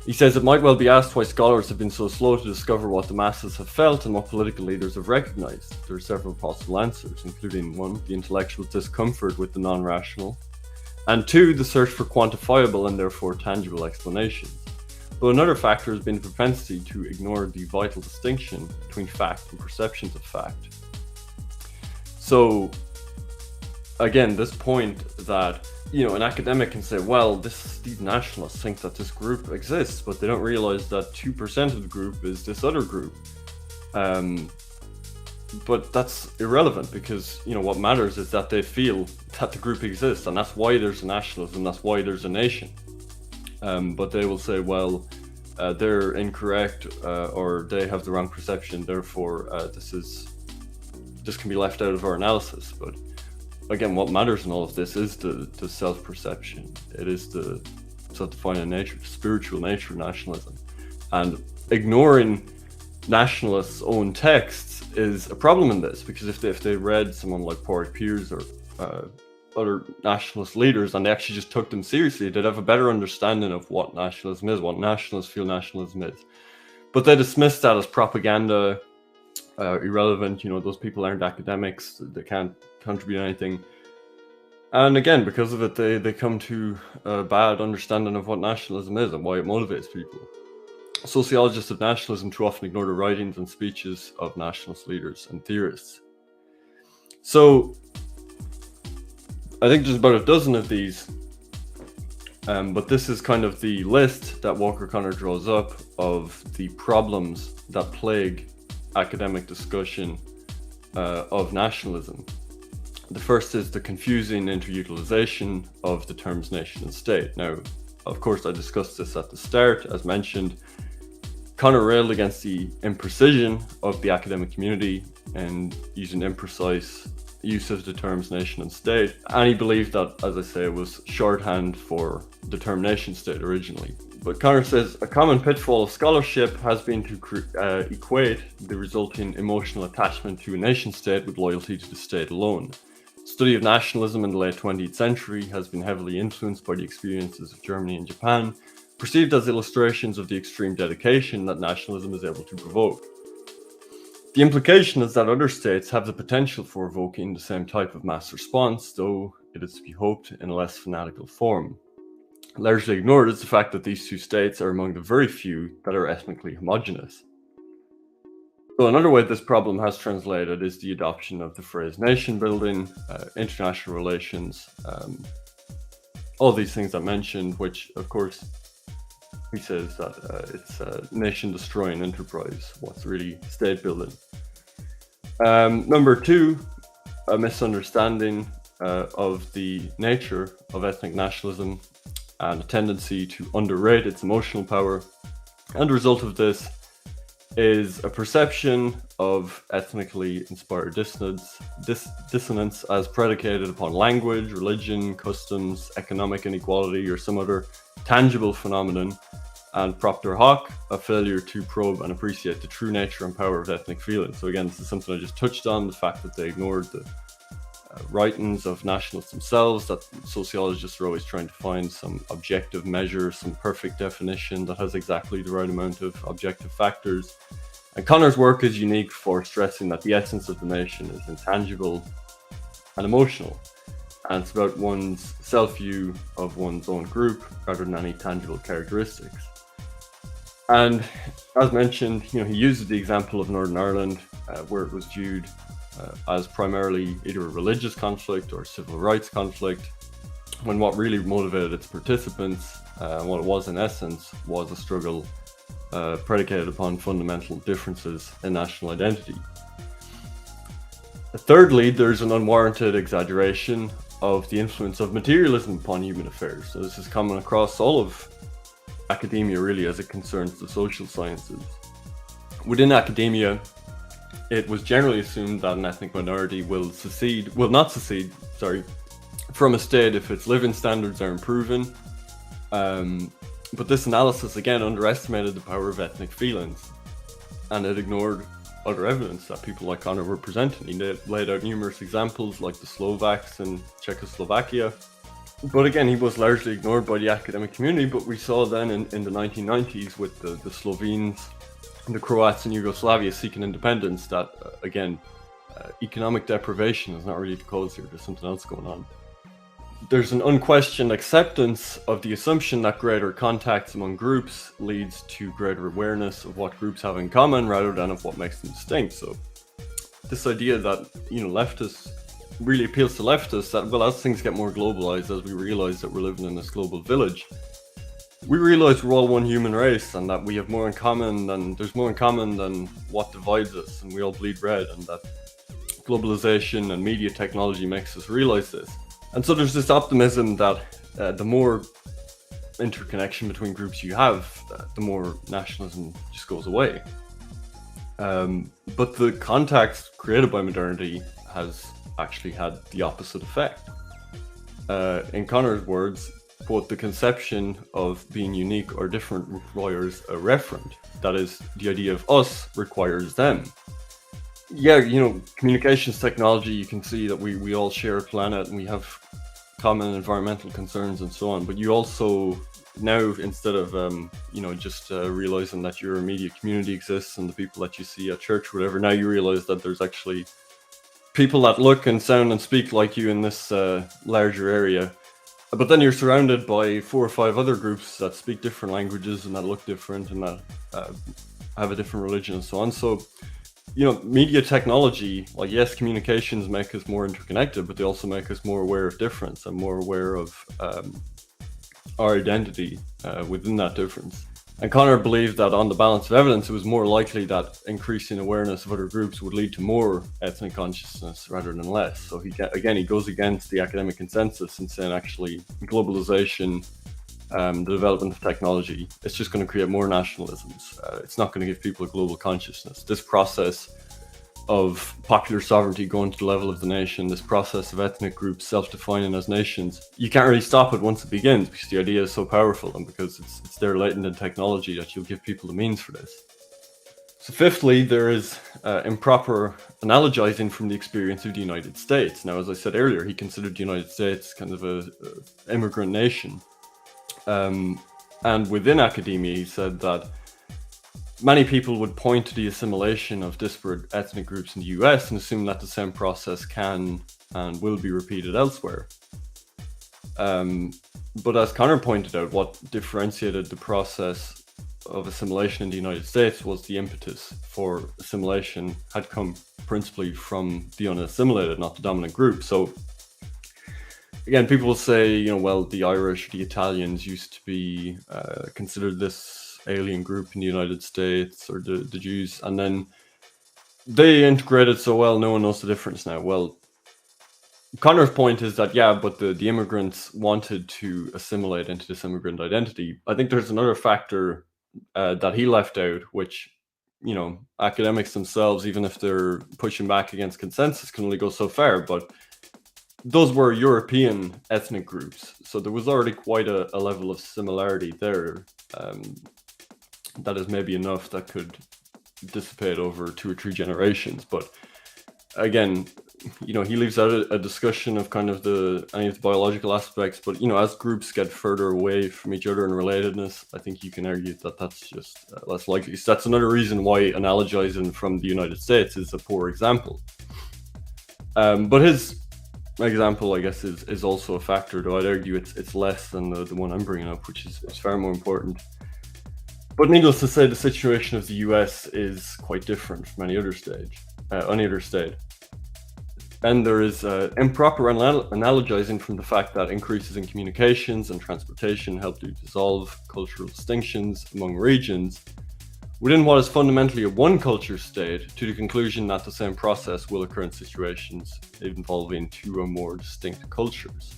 He says it might well be asked why scholars have been so slow to discover what the masses have felt and what political leaders have recognized. There are several possible answers, including 1, the intellectual discomfort with the non-rational, and 2, the search for quantifiable and therefore tangible explanations. But another factor has been the propensity to ignore the vital distinction between fact and perceptions of fact. So, again, this point that an academic can say, well, these nationalists think that this group exists, but they don't realize that 2% of the group is this other group. But that's irrelevant because, what matters is that they feel that the group exists, and that's why there's a nationalism, that's why there's a nation. But they will say, well, they're incorrect or they have the wrong perception, therefore this can be left out of our analysis. But again, what matters in all of this is the self-perception. It is the self-defining nature, the spiritual nature of nationalism. And ignoring nationalists' own texts is a problem in this, because if they read someone like Porrick Piers or other nationalist leaders and they actually just took them seriously, they'd have a better understanding of what nationalism is, what nationalists feel nationalism is. But they dismiss that as propaganda, irrelevant. Those people aren't academics, they can't contribute anything. And again, because of it, they come to a bad understanding of what nationalism is and why it motivates people. Sociologists of nationalism too often ignore the writings and speeches of nationalist leaders and theorists. So I think there's about a dozen of these, but this is kind of the list that Walker Connor draws up of the problems that plague academic discussion of nationalism. The first is the confusing interutilization of the terms nation and state. Now, of course, I discussed this at the start. As mentioned, Connor railed against the imprecision of the academic community and using imprecise use of the terms nation and state. And he believed that, as I say, it was shorthand for the term nation state originally. But Connor says, a common pitfall of scholarship has been to equate the resulting emotional attachment to a nation state with loyalty to the state alone. Study of nationalism in the late 20th century has been heavily influenced by the experiences of Germany and Japan, perceived as illustrations of the extreme dedication that nationalism is able to provoke. The implication is that other states have the potential for evoking the same type of mass response, though it is to be hoped in a less fanatical form. Largely ignored is the fact that these two states are among the very few that are ethnically homogeneous. So another way this problem has translated is the adoption of the phrase nation building, international relations, all these things I mentioned, which of course he says that it's a nation destroying enterprise, what's really state building. Number two, a misunderstanding of the nature of ethnic nationalism and a tendency to underrate its emotional power. And the result of this is a perception of ethnically inspired dissonance as predicated upon language, religion, customs, economic inequality, or some other tangible phenomenon, and propter hoc, a failure to probe and appreciate the true nature and power of ethnic feeling. So again, this is something I just touched on, the fact that they ignored the writings of nationalists themselves, that sociologists are always trying to find some objective measure, some perfect definition that has exactly the right amount of objective factors. And Connor's work is unique for stressing that the essence of the nation is intangible and emotional, and it's about one's self-view of one's own group rather than any tangible characteristics. And as mentioned, he uses the example of Northern Ireland, where it was viewed as primarily either a religious conflict or a civil rights conflict, when what really motivated its participants, what it was in essence, was a struggle predicated upon fundamental differences in national identity. Thirdly, there's an unwarranted exaggeration of the influence of materialism upon human affairs. So this is common across all of academia, really, as it concerns the social sciences. Within academia, it was generally assumed that an ethnic minority will not secede from a state if its living standards are improving. But this analysis again underestimated the power of ethnic feelings, and it ignored other evidence that people like Connor were presenting. He laid out numerous examples like the Slovaks in Czechoslovakia. But again, he was largely ignored by the academic community. But we saw then in the 1990s with the Slovenes, the Croats in Yugoslavia seeking independence that, economic deprivation is not really the cause here. There's something else going on. There's an unquestioned acceptance of the assumption that greater contacts among groups leads to greater awareness of what groups have in common rather than of what makes them distinct. So this idea that, leftists really appeals to leftists, that, well, as things get more globalized, as we realize that we're living in this global village, we realize we're all one human race and that we have more in common, and there's more in common than what divides us, and we all bleed red, and that globalization and media technology makes us realize this. And so there's this optimism that the more interconnection between groups you have, the more nationalism just goes away. But the context created by modernity has actually had the opposite effect. In Connor's words, quote, the conception of being unique or different requires a referent. That is, the idea of us requires them. Yeah, communications technology, you can see that we all share a planet and we have common environmental concerns and so on. But you also now, instead of just realizing that your immediate community exists and the people that you see at church, whatever, now you realize that there's actually people that look and sound and speak like you in this larger area. But then you're surrounded by 4 or 5 other groups that speak different languages and that look different and that have a different religion and so on. So, media technology, like, yes, communications make us more interconnected, but they also make us more aware of difference and more aware of our identity within that difference. And Connor believed that on the balance of evidence, it was more likely that increasing awareness of other groups would lead to more ethnic consciousness rather than less. So he goes against the academic consensus and saying actually globalization, the development of technology, it's just going to create more nationalisms. It's not going to give people a global consciousness. This process of popular sovereignty going to the level of the nation, this process of ethnic groups self-defining as nations, you can't really stop it once it begins because the idea is so powerful and because it's there latent in technology that you'll give people the means for this. So fifthly, there is improper analogizing from the experience of the United States. Now, as I said earlier, he considered the United States kind of a immigrant nation. And within academia, he said that many people would point to the assimilation of disparate ethnic groups in the US and assume that the same process can and will be repeated elsewhere. But as Connor pointed out, what differentiated the process of assimilation in the United States was the impetus for assimilation had come principally from the unassimilated, not the dominant group. So again, people will say, well, the Irish, the Italians used to be considered this alien group in the United States, or the Jews, and then they integrated so well, no one knows the difference now. Well, Connor's point is that, yeah, but the immigrants wanted to assimilate into this immigrant identity. I think there's another factor that he left out, which, academics themselves, even if they're pushing back against consensus, can only go so far. But those were European ethnic groups, so there was already quite a level of similarity there. That is maybe enough that could dissipate over 2 or 3 generations. But again, he leaves out a discussion of kind of any of the biological aspects. But as groups get further away from each other in relatedness, I think you can argue that that's just less likely. So that's another reason why analogizing from the United States is a poor example. But his example, I guess, is also a factor, though I'd argue it's less than the one I'm bringing up, which is far more important. But needless to say, the situation of the US is quite different from any other state. And there is improper analogizing from the fact that increases in communications and transportation help to dissolve cultural distinctions among regions within what is fundamentally a one-culture state, to the conclusion that the same process will occur in situations involving 2 or more distinct cultures.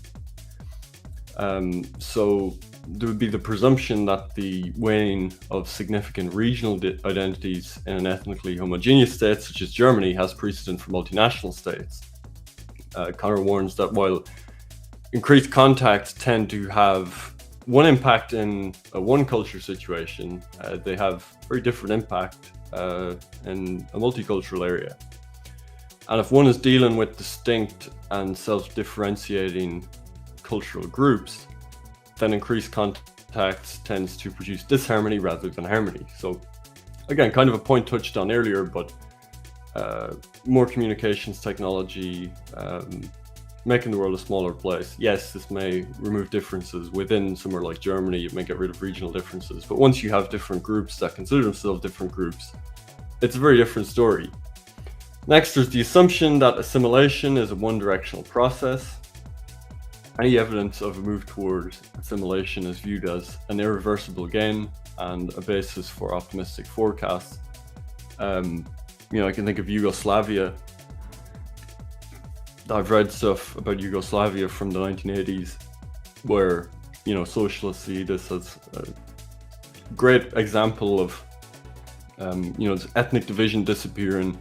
So there would be the presumption that the weighing of significant regional identities in an ethnically homogeneous state such as Germany has precedent for multinational states. Connor warns that while increased contacts tend to have one impact in a one culture situation, they have very different impact in a multicultural area. And if one is dealing with distinct and self-differentiating cultural groups, then increased contacts tends to produce disharmony rather than harmony. So again, kind of a point touched on earlier, but more communications technology, making the world a smaller place. Yes, this may remove differences within somewhere like Germany. It may get rid of regional differences, but once you have different groups that consider themselves different groups, it's a very different story. Next, there's the assumption that assimilation is a one-directional process. Any evidence of a move towards assimilation is viewed as an irreversible gain and a basis for optimistic forecasts. I can think of Yugoslavia. I've read stuff about Yugoslavia from the 1980s where, socialists see this as a great example of, ethnic division disappearing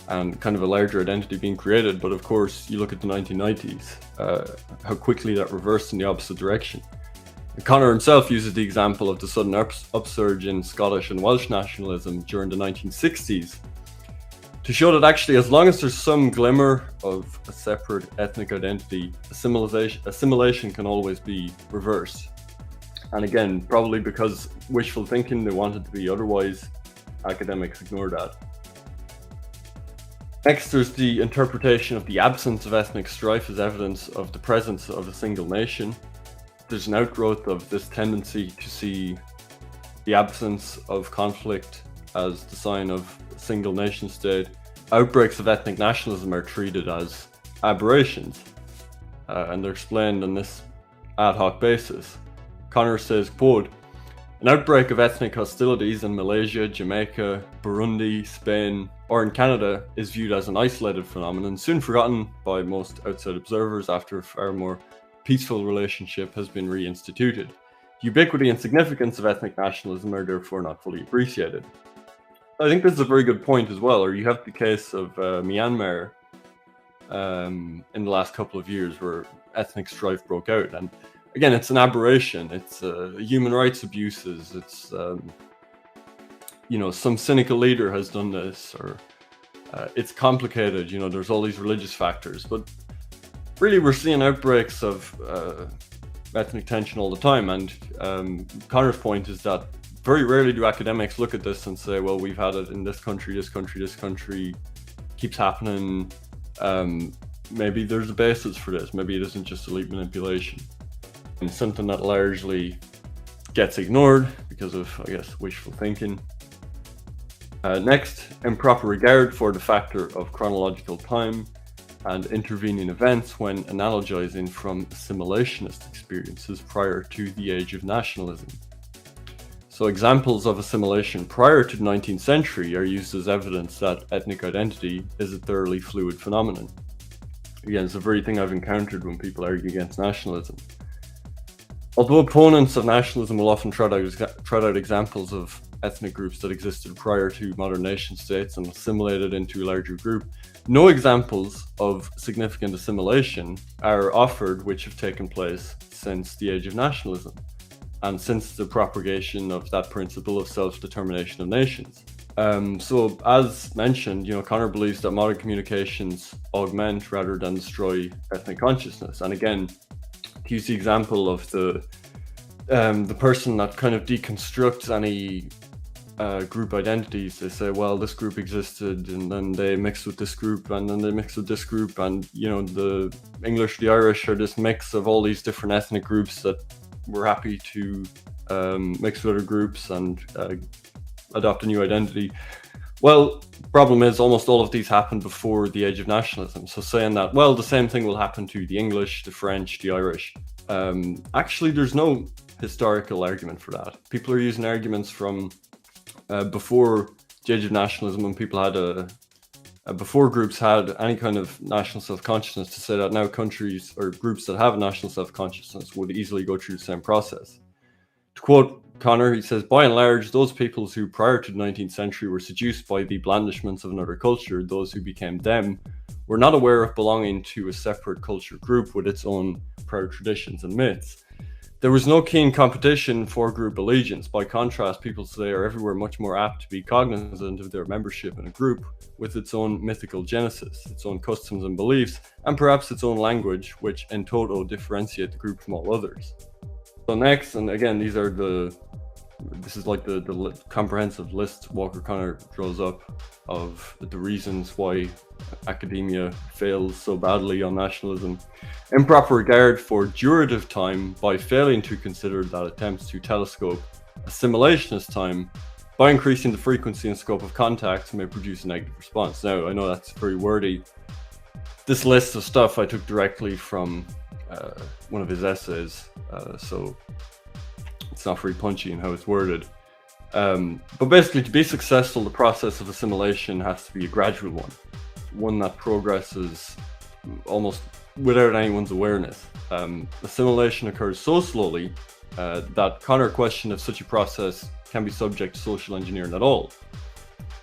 and kind of a larger identity being created. But of course, you look at the 1990s, how quickly that reversed in the opposite direction. And Connor himself uses the example of the sudden upsurge in Scottish and Welsh nationalism during the 1960s to show that actually, as long as there's some glimmer of a separate ethnic identity, assimilation can always be reversed. And again, probably because wishful thinking, they wanted to be otherwise, academics ignore that. Next, there's the interpretation of the absence of ethnic strife as evidence of the presence of a single nation. There's an outgrowth of this tendency to see the absence of conflict as the sign of a single nation state. Outbreaks of ethnic nationalism are treated as aberrations, and they're explained on this ad hoc basis. Connor says, quote, "An outbreak of ethnic hostilities in Malaysia, Jamaica, Burundi, Spain, or in Canada is viewed as an isolated phenomenon, soon forgotten by most outside observers after a far more peaceful relationship has been reinstituted. The ubiquity and significance of ethnic nationalism are therefore not fully appreciated." I think this is a very good point as well. Or you have the case of Myanmar in the last couple of years where ethnic strife broke out. And again, it's an aberration. It's human rights abuses. It's, some cynical leader has done this, or it's complicated. There's all these religious factors. But really, we're seeing outbreaks of ethnic tension all the time. And Connor's point is that very rarely do academics look at this and say, well, we've had it in this country, keeps happening. Maybe there's a basis for this. Maybe it isn't just elite manipulation. And something that largely gets ignored because of, I guess, wishful thinking. Next, improper regard for the factor of chronological time and intervening events when analogizing from assimilationist experiences prior to the age of nationalism. So examples of assimilation prior to the 19th century are used as evidence that ethnic identity is a thoroughly fluid phenomenon. Again, it's the very thing I've encountered when people argue against nationalism. Although opponents of nationalism will often trot out examples of ethnic groups that existed prior to modern nation states and assimilated into a larger group, no examples of significant assimilation are offered which have taken place since the age of nationalism and since the propagation of that principle of self-determination of nations. So as mentioned, Connor believes that modern communications augment rather than destroy ethnic consciousness. And again, he used the example of the person that kind of deconstructs any group identities. They say, well, this group existed, and then they mix with this group, and then they mix with this group, and the English, the Irish are this mix of all these different ethnic groups that we're happy to mix with other groups and adopt a new identity. Well, problem is almost all of these happened before the age of nationalism. So saying that, well, the same thing will happen to the English, the French, the Irish. Actually, there's no historical argument for that. People are using arguments from before the age of nationalism, when people had before groups had any kind of national self-consciousness, to say that now countries or groups that have national self-consciousness would easily go through the same process. To quote Connor, he says, by and large, those peoples who prior to the 19th century were seduced by the blandishments of another culture, those who became them, were not aware of belonging to a separate culture group with its own proud traditions and myths. There was no keen competition for group allegiance. By contrast, people today are everywhere much more apt to be cognizant of their membership in a group with its own mythical genesis, its own customs and beliefs, and perhaps its own language, which in toto differentiate the group from all others. So next, and again, this is like the comprehensive list Walker Connor draws up of the reasons why academia fails so badly on nationalism. Improper regard for durative time by failing to consider that attempts to telescope assimilationist time by increasing the frequency and scope of contact may produce a negative response. Now, I know that's very wordy. This list of stuff I took directly from one of his essays, so it's not very punchy in how it's worded. But basically, to be successful, the process of assimilation has to be a gradual one that progresses almost without anyone's awareness. Assimilation occurs so slowly that Connor questioned if such a process can be subject to social engineering at all,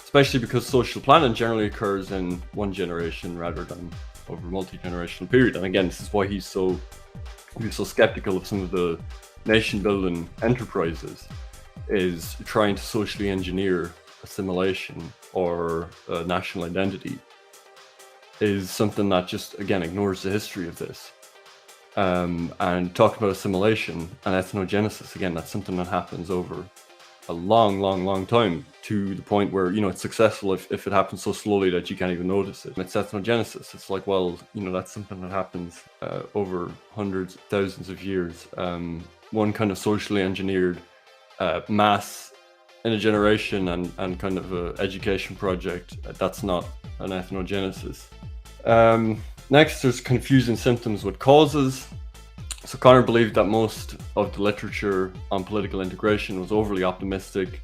especially because social planning generally occurs in one generation rather than over a multi-generational period. And again, this is why he's so skeptical of some of the nation-building enterprises, is trying to socially engineer assimilation or national identity is something that just, again, ignores the history of this. And talking about assimilation and ethnogenesis, again, that's something that happens over a long time, to the point where, it's successful if it happens so slowly that you can't even notice it. It's ethnogenesis. It's like, well, that's something that happens over hundreds, thousands of years. One kind of socially engineered mass in a generation and kind of a education project. That's not an ethnogenesis. Next, there's confusing symptoms with causes. So Connor believed that most of the literature on political integration was overly optimistic.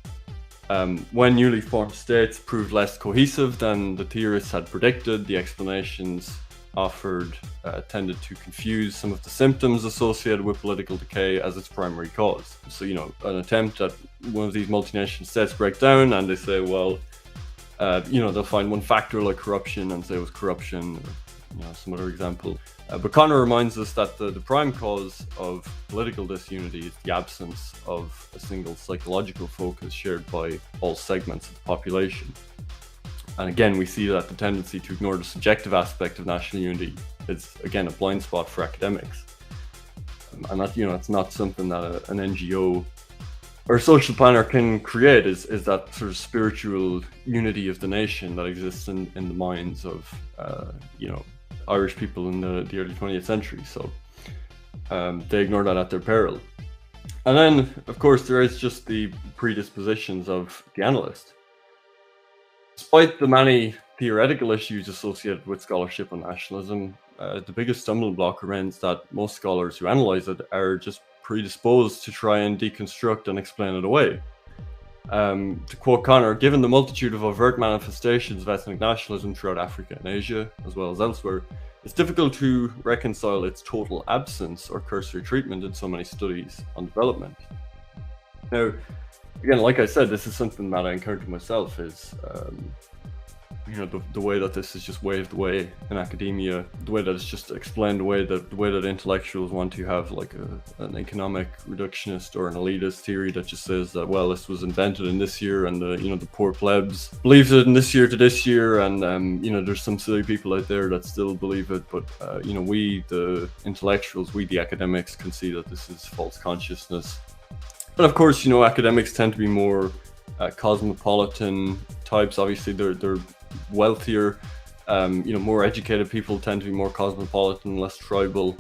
When newly formed states proved less cohesive than the theorists had predicted, the explanations offered tended to confuse some of the symptoms associated with political decay as its primary cause. So, an attempt at one of these multinational states break down, and they say, well, they'll find one factor like corruption and say it was corruption, or some other example. But Connor reminds us that the prime cause of political disunity is the absence of a single psychological focus shared by all segments of the population. And again, we see that the tendency to ignore the subjective aspect of national unity is, again, a blind spot for academics. And that, it's not something that an NGO or a social planner can create, is that sort of spiritual unity of the nation that exists in the minds of, Irish people in the early 20th century. So they ignore that at their peril. And then, of course, there is just the predispositions of the analyst. Despite the many theoretical issues associated with scholarship on nationalism, the biggest stumbling block remains that most scholars who analyze it are just predisposed to try and deconstruct and explain it away. To quote Connor, given the multitude of overt manifestations of ethnic nationalism throughout Africa and Asia, as well as elsewhere, it's difficult to reconcile its total absence or cursory treatment in so many studies on development. Now, again, like I said, this is something that I encountered myself, is the way that this is just waved away in academia, the way that it's just explained away, the way that intellectuals want to have like an economic reductionist or an elitist theory that just says that, well, this was invented in this year, and the poor plebs believed it in this year to this year, and there's some silly people out there that still believe it, but we, the intellectuals, we the academics, can see that this is false consciousness. And of course, academics tend to be more cosmopolitan types. Obviously, they're wealthier, more educated people tend to be more cosmopolitan, less tribal,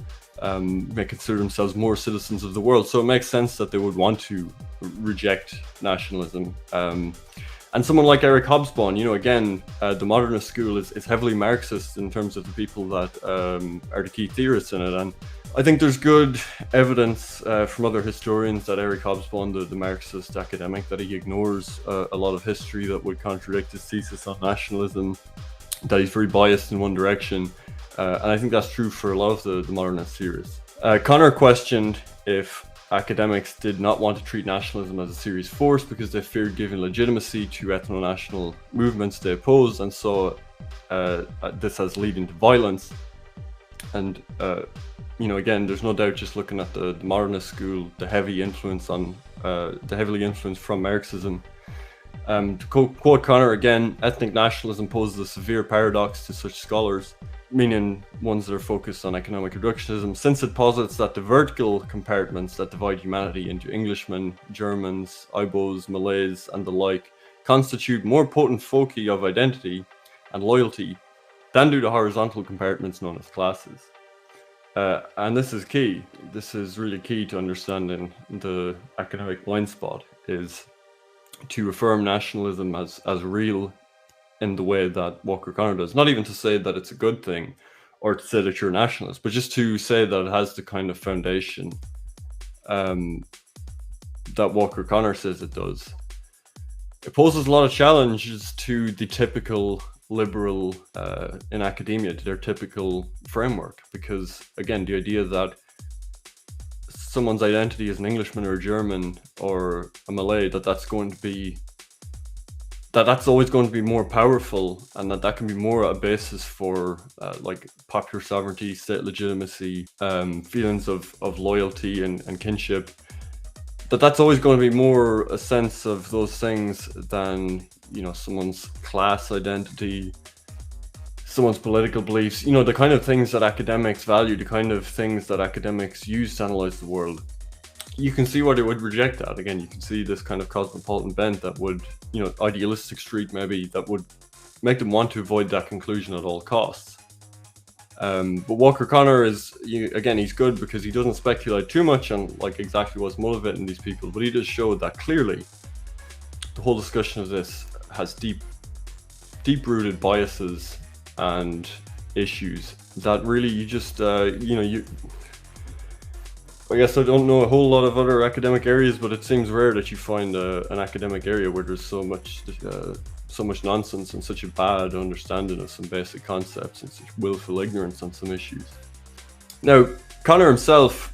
may consider themselves more citizens of the world. So it makes sense that they would want to reject nationalism. And someone like Eric Hobsbawm, again, the modernist school is heavily Marxist in terms of the people that are the key theorists in it. And I think there's good evidence from other historians that Eric Hobsbawm, the Marxist academic, that he ignores a lot of history that would contradict his thesis on nationalism, that he's very biased in one direction. And I think that's true for a lot of the modernist theorists. Connor questioned if academics did not want to treat nationalism as a serious force because they feared giving legitimacy to ethno-national movements they oppose, and saw this as leading to violence. And again, there's no doubt, just looking at the modernist school, the heavily influenced from Marxism. To quote Connor again, ethnic nationalism poses a severe paradox to such scholars, meaning ones that are focused on economic reductionism, since it posits that the vertical compartments that divide humanity into Englishmen, Germans, Ibos, Malays, and the like constitute more potent foci of identity and loyalty than do the horizontal compartments known as classes. And this is key. This is really key to understanding the academic blind spot, is to affirm nationalism as real in the way that Walker Connor does. Not even to say that it's a good thing or to say that you're a nationalist, but just to say that it has the kind of foundation that Walker Connor says it does. It poses a lot of challenges to the typical liberal in academia, to their typical framework, because again, the idea that someone's identity as an Englishman or a German or a Malay, that's always going to be more powerful, and that can be more a basis for like popular sovereignty, state legitimacy, feelings of loyalty and kinship, that's always going to be more a sense of those things than someone's class identity, someone's political beliefs, the kind of things that academics value, the kind of things that academics use to analyze the world. You can see why they would reject that. Again, you can see this kind of cosmopolitan bent that would, idealistic streak maybe, that would make them want to avoid that conclusion at all costs. But Walker Connor is, again, he's good because he doesn't speculate too much on like exactly what's motivating these people, but he does show that clearly the whole discussion of this has deep-rooted biases and issues that really you just, I guess I don't know a whole lot of other academic areas, but it seems rare that you find an academic area where there's so much nonsense and such a bad understanding of some basic concepts and such willful ignorance on some issues. Now, Connor himself,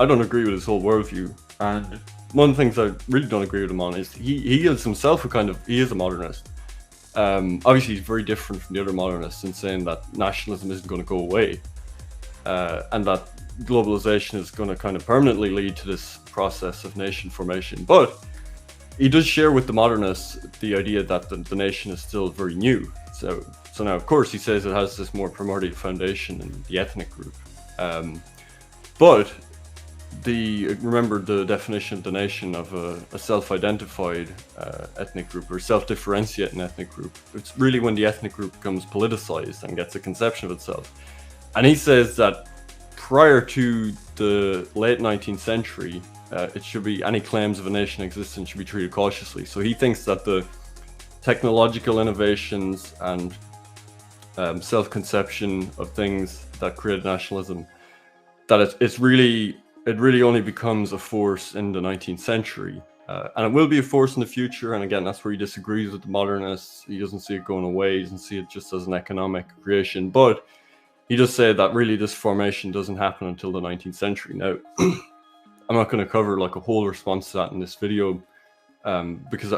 I don't agree with his whole worldview, and one of the things I really don't agree with him on is he is himself he is a modernist. Obviously, he's very different from the other modernists in saying that nationalism isn't going to go away, and that globalization is going to kind of permanently lead to this process of nation formation. But he does share with the modernists the idea that the nation is still very new. So now, of course, he says it has this more primordial foundation in the ethnic group. But remember the definition of the nation of a self-identified ethnic group, or self-differentiating ethnic group. It's really when the ethnic group becomes politicized and gets a conception of itself. And he says that prior to the late 19th century, it should be, any claims of a nation existence should be treated cautiously. So he thinks that the technological innovations and self-conception of things that create nationalism, that it really only becomes a force in the 19th century. and it will be a force in the future. And again, that's where he disagrees with the modernists. He doesn't see it going away. He doesn't see it just as an economic creation. But he does say that really this formation doesn't happen until the 19th century. Now, I'm not going to cover like a whole response to that in this video, because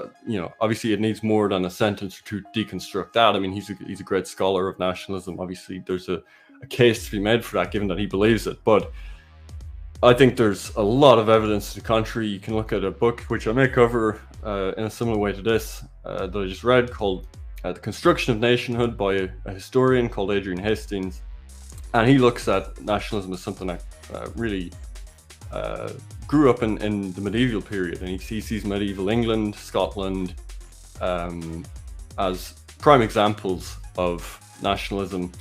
obviously it needs more than a sentence or two to deconstruct that. I mean, he's a great scholar of nationalism. Obviously, there's a case to be made for that, given that he believes it. But I think there's a lot of evidence to the contrary. You can look at a book, which I may cover in a similar way to this, that I just read, called The Construction of Nationhood by a historian called Adrian Hastings. And he looks at nationalism as something that really grew up in the medieval period. And he sees medieval England, Scotland as prime examples of nationalism.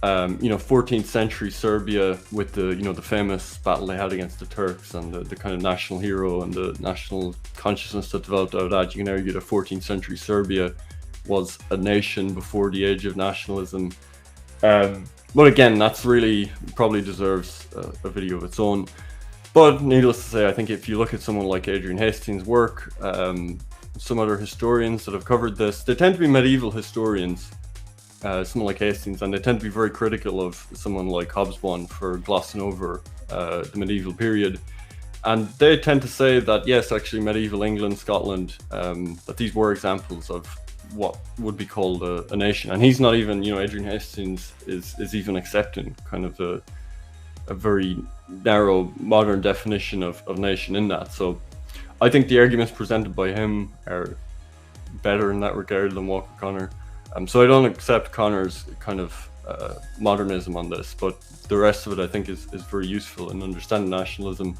14th century Serbia with the famous battle they had against the Turks and the kind of national hero and the national consciousness that developed out of that. You can argue that 14th century Serbia was a nation before the age of nationalism. But again, that's really probably deserves a video of its own. But needless to say, I think if you look at someone like Adrian Hastings' work, some other historians that have covered this, they tend to be medieval historians. Someone like Hastings, and they tend to be very critical of someone like Hobsbawm for glossing over the medieval period. And they tend to say that, yes, actually medieval England, Scotland, that these were examples of what would be called a nation. And he's not even, Adrian Hastings is even accepting kind of a very narrow modern definition of nation in that. So I think the arguments presented by him are better in that regard than Walker Connor. So I don't accept Connor's kind of modernism on this, but the rest of it I think is very useful in understanding nationalism.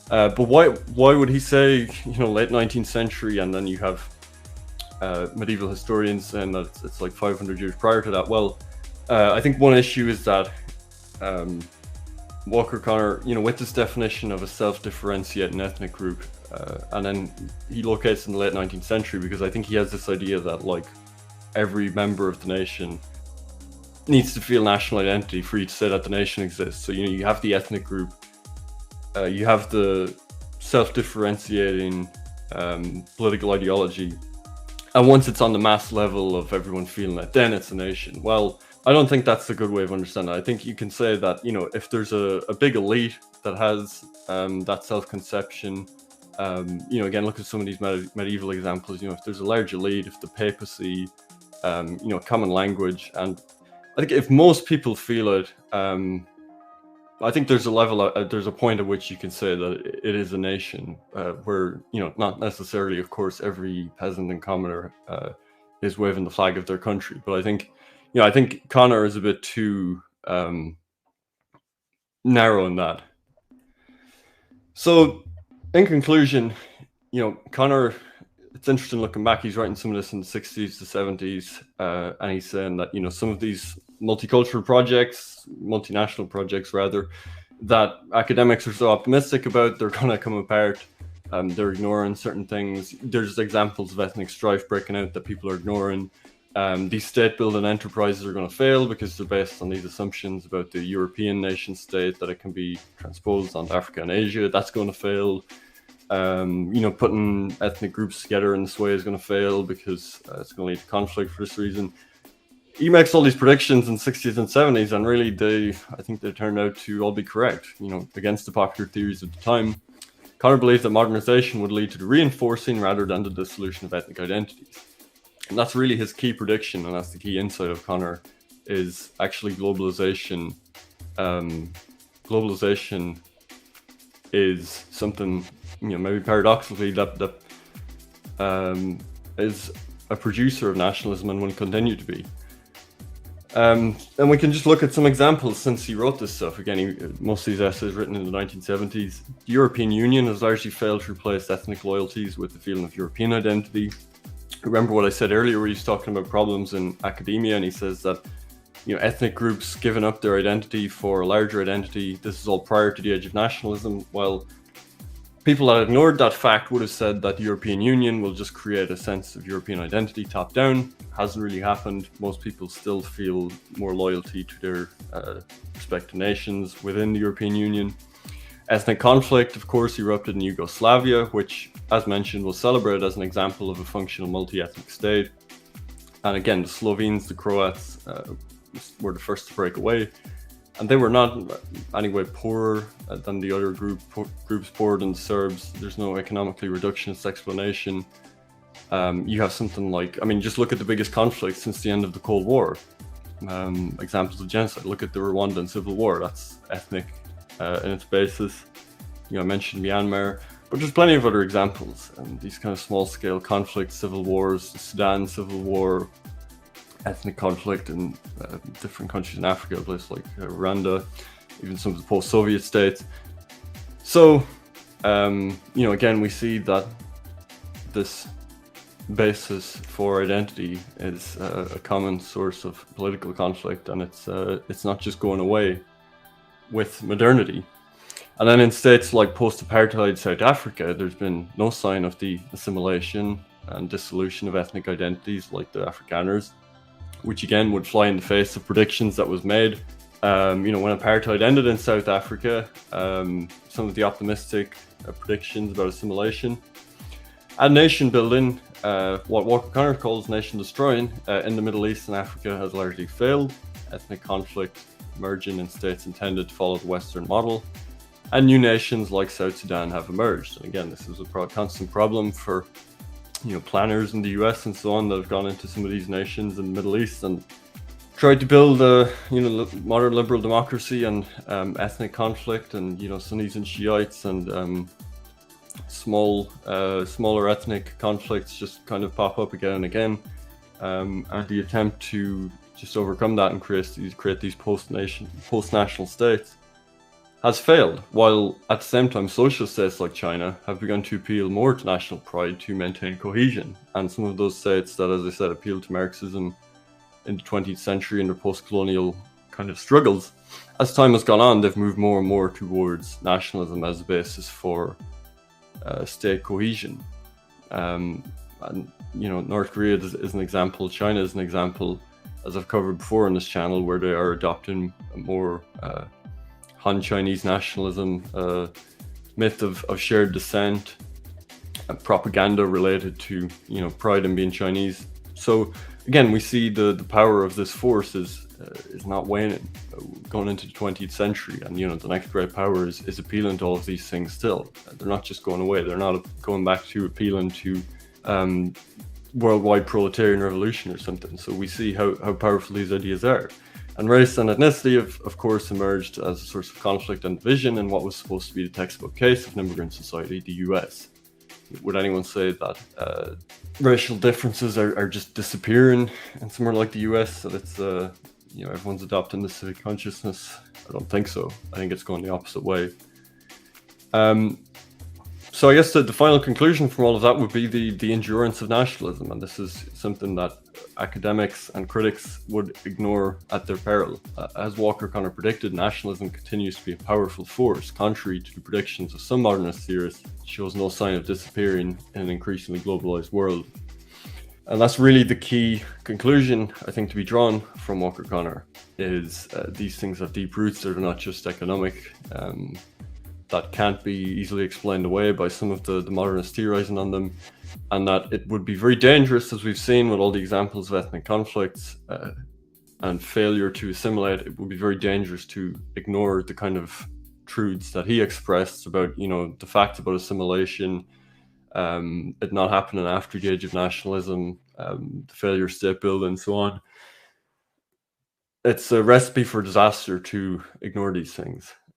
But why would he say late 19th century, and then you have medieval historians saying that it's like 500 years prior to that? Well, I think one issue is that Walker Connor, with this definition of a self-differentiating ethnic group, and then he locates in the late 19th century, because I think he has this idea that like every member of the nation needs to feel national identity for you to say that the nation exists. So you have the ethnic group, you have the self-differentiating political ideology, and once it's on the mass level of everyone feeling it, then it's a nation. Well, I don't think that's a good way of understanding it. I think you can say that if there's a big elite that has that self-conception, again, look at some of these medieval examples. If there's a large elite, if the papacy, common language, and I think if most people feel it, I think there's a point at which you can say that it is a nation, where not necessarily, of course, every peasant and commoner is waving the flag of their country, but I think Connor is a bit too narrow in that. So, in conclusion, Connor, it's interesting looking back. He's writing some of this in the 60s to 70s, and he's saying that some of these multicultural projects, multinational projects rather, that academics are so optimistic about, they're going to come apart. They're ignoring certain things. There's examples of ethnic strife breaking out that people are ignoring. These state-building enterprises are going to fail because they're based on these assumptions about the European nation state, that it can be transposed onto Africa and Asia. That's going to fail. Putting ethnic groups together in this way is going to fail because it's going to lead to conflict for this reason. He makes all these predictions in the 60s and 70s, and really I think they turned out to all be correct, against the popular theories of the time. Connor believed that modernization would lead to the reinforcing rather than the dissolution of ethnic identities. And that's really his key prediction, and that's the key insight of Connor, is actually globalization. Globalization is something, maybe paradoxically, that is a producer of nationalism and will continue to be. And we can just look at some examples since he wrote this stuff. Again, most of these essays written in the 1970s. The European Union has largely failed to replace ethnic loyalties with the feeling of European identity. Remember what I said earlier, where he's talking about problems in academia, and he says that ethnic groups giving up their identity for a larger identity. This is all prior to the age of nationalism. Well, people that ignored that fact would have said that the European Union will just create a sense of European identity top down. Hasn't really happened. Most people still feel more loyalty to their respective nations within the European Union. Ethnic conflict, of course, erupted in Yugoslavia, which, as mentioned, was celebrated as an example of a functional multi-ethnic state. And again, the Slovenes, the Croats were the first to break away. And they were not anyway poorer than the other groups, poorer than the Serbs. There's no economically reductionist explanation. You have something like, I mean, just look at the biggest conflict since the end of the Cold War. Examples of genocide. Look at the Rwandan Civil War. That's ethnic in its basis. I mentioned Myanmar, but there's plenty of other examples. These kind of small-scale conflicts, civil wars, the Sudan Civil War, ethnic conflict in different countries in Africa, places like Rwanda, even some of the post-Soviet states. So, again, we see that this basis for identity is a common source of political conflict, and it's not just going away with modernity. And then in states like post-apartheid South Africa, there's been no sign of the assimilation and dissolution of ethnic identities like the Afrikaners, which again would fly in the face of predictions that was made. When apartheid ended in South Africa, some of the optimistic predictions about assimilation and nation building, what Walker Connor calls nation destroying, in the Middle East and Africa has largely failed. Ethnic conflict emerging in states intended to follow the Western model, and new nations like South Sudan have emerged. And again, this is a constant problem for planners in the US and so on that have gone into some of these nations in the Middle East and tried to build a modern liberal democracy, and ethnic conflict and Sunnis and Shiites and smaller ethnic conflicts just kind of pop up again and again, and the attempt to just overcome that and create these post-national states has failed, while at the same time socialist states like China have begun to appeal more to national pride to maintain cohesion. And some of those states that, as I said, appealed to Marxism in the 20th century and their post-colonial kind of struggles, as time has gone on, they've moved more and more towards nationalism as a basis for state cohesion. North Korea is an example, China is an example, as I've covered before on this channel, where they are adopting a more Han Chinese nationalism, myth of shared descent, propaganda related to pride in being Chinese. So again, we see the power of this force is not waning going into the 20th century, and the next great power is appealing to all of these things still. They're not just going away. They're not going back to appealing to worldwide proletarian revolution or something. So we see how powerful these ideas are. And race and ethnicity, of course, emerged as a source of conflict and division in what was supposed to be the textbook case of an immigrant society, the US. Would anyone say that racial differences are just disappearing in somewhere like the US, that it's everyone's adopting the civic consciousness? I don't think so. I think it's going the opposite way. So I guess the final conclusion from all of that would be the endurance of nationalism, and this is something that academics and critics would ignore at their peril. As Walker Connor predicted, nationalism continues to be a powerful force. Contrary to the predictions of some modernist theorists, it shows no sign of disappearing in an increasingly globalized world. And that's really the key conclusion, I think, to be drawn from Walker Connor, is these things have deep roots. They're not just economic. That can't be easily explained away by some of the modernists theorizing on them, and that it would be very dangerous, as we've seen with all the examples of ethnic conflicts and failure to assimilate. It would be very dangerous to ignore the kind of truths that he expressed about, the fact about assimilation, it not happening after the age of nationalism, the failure of state building, and so on. It's a recipe for disaster to ignore these things.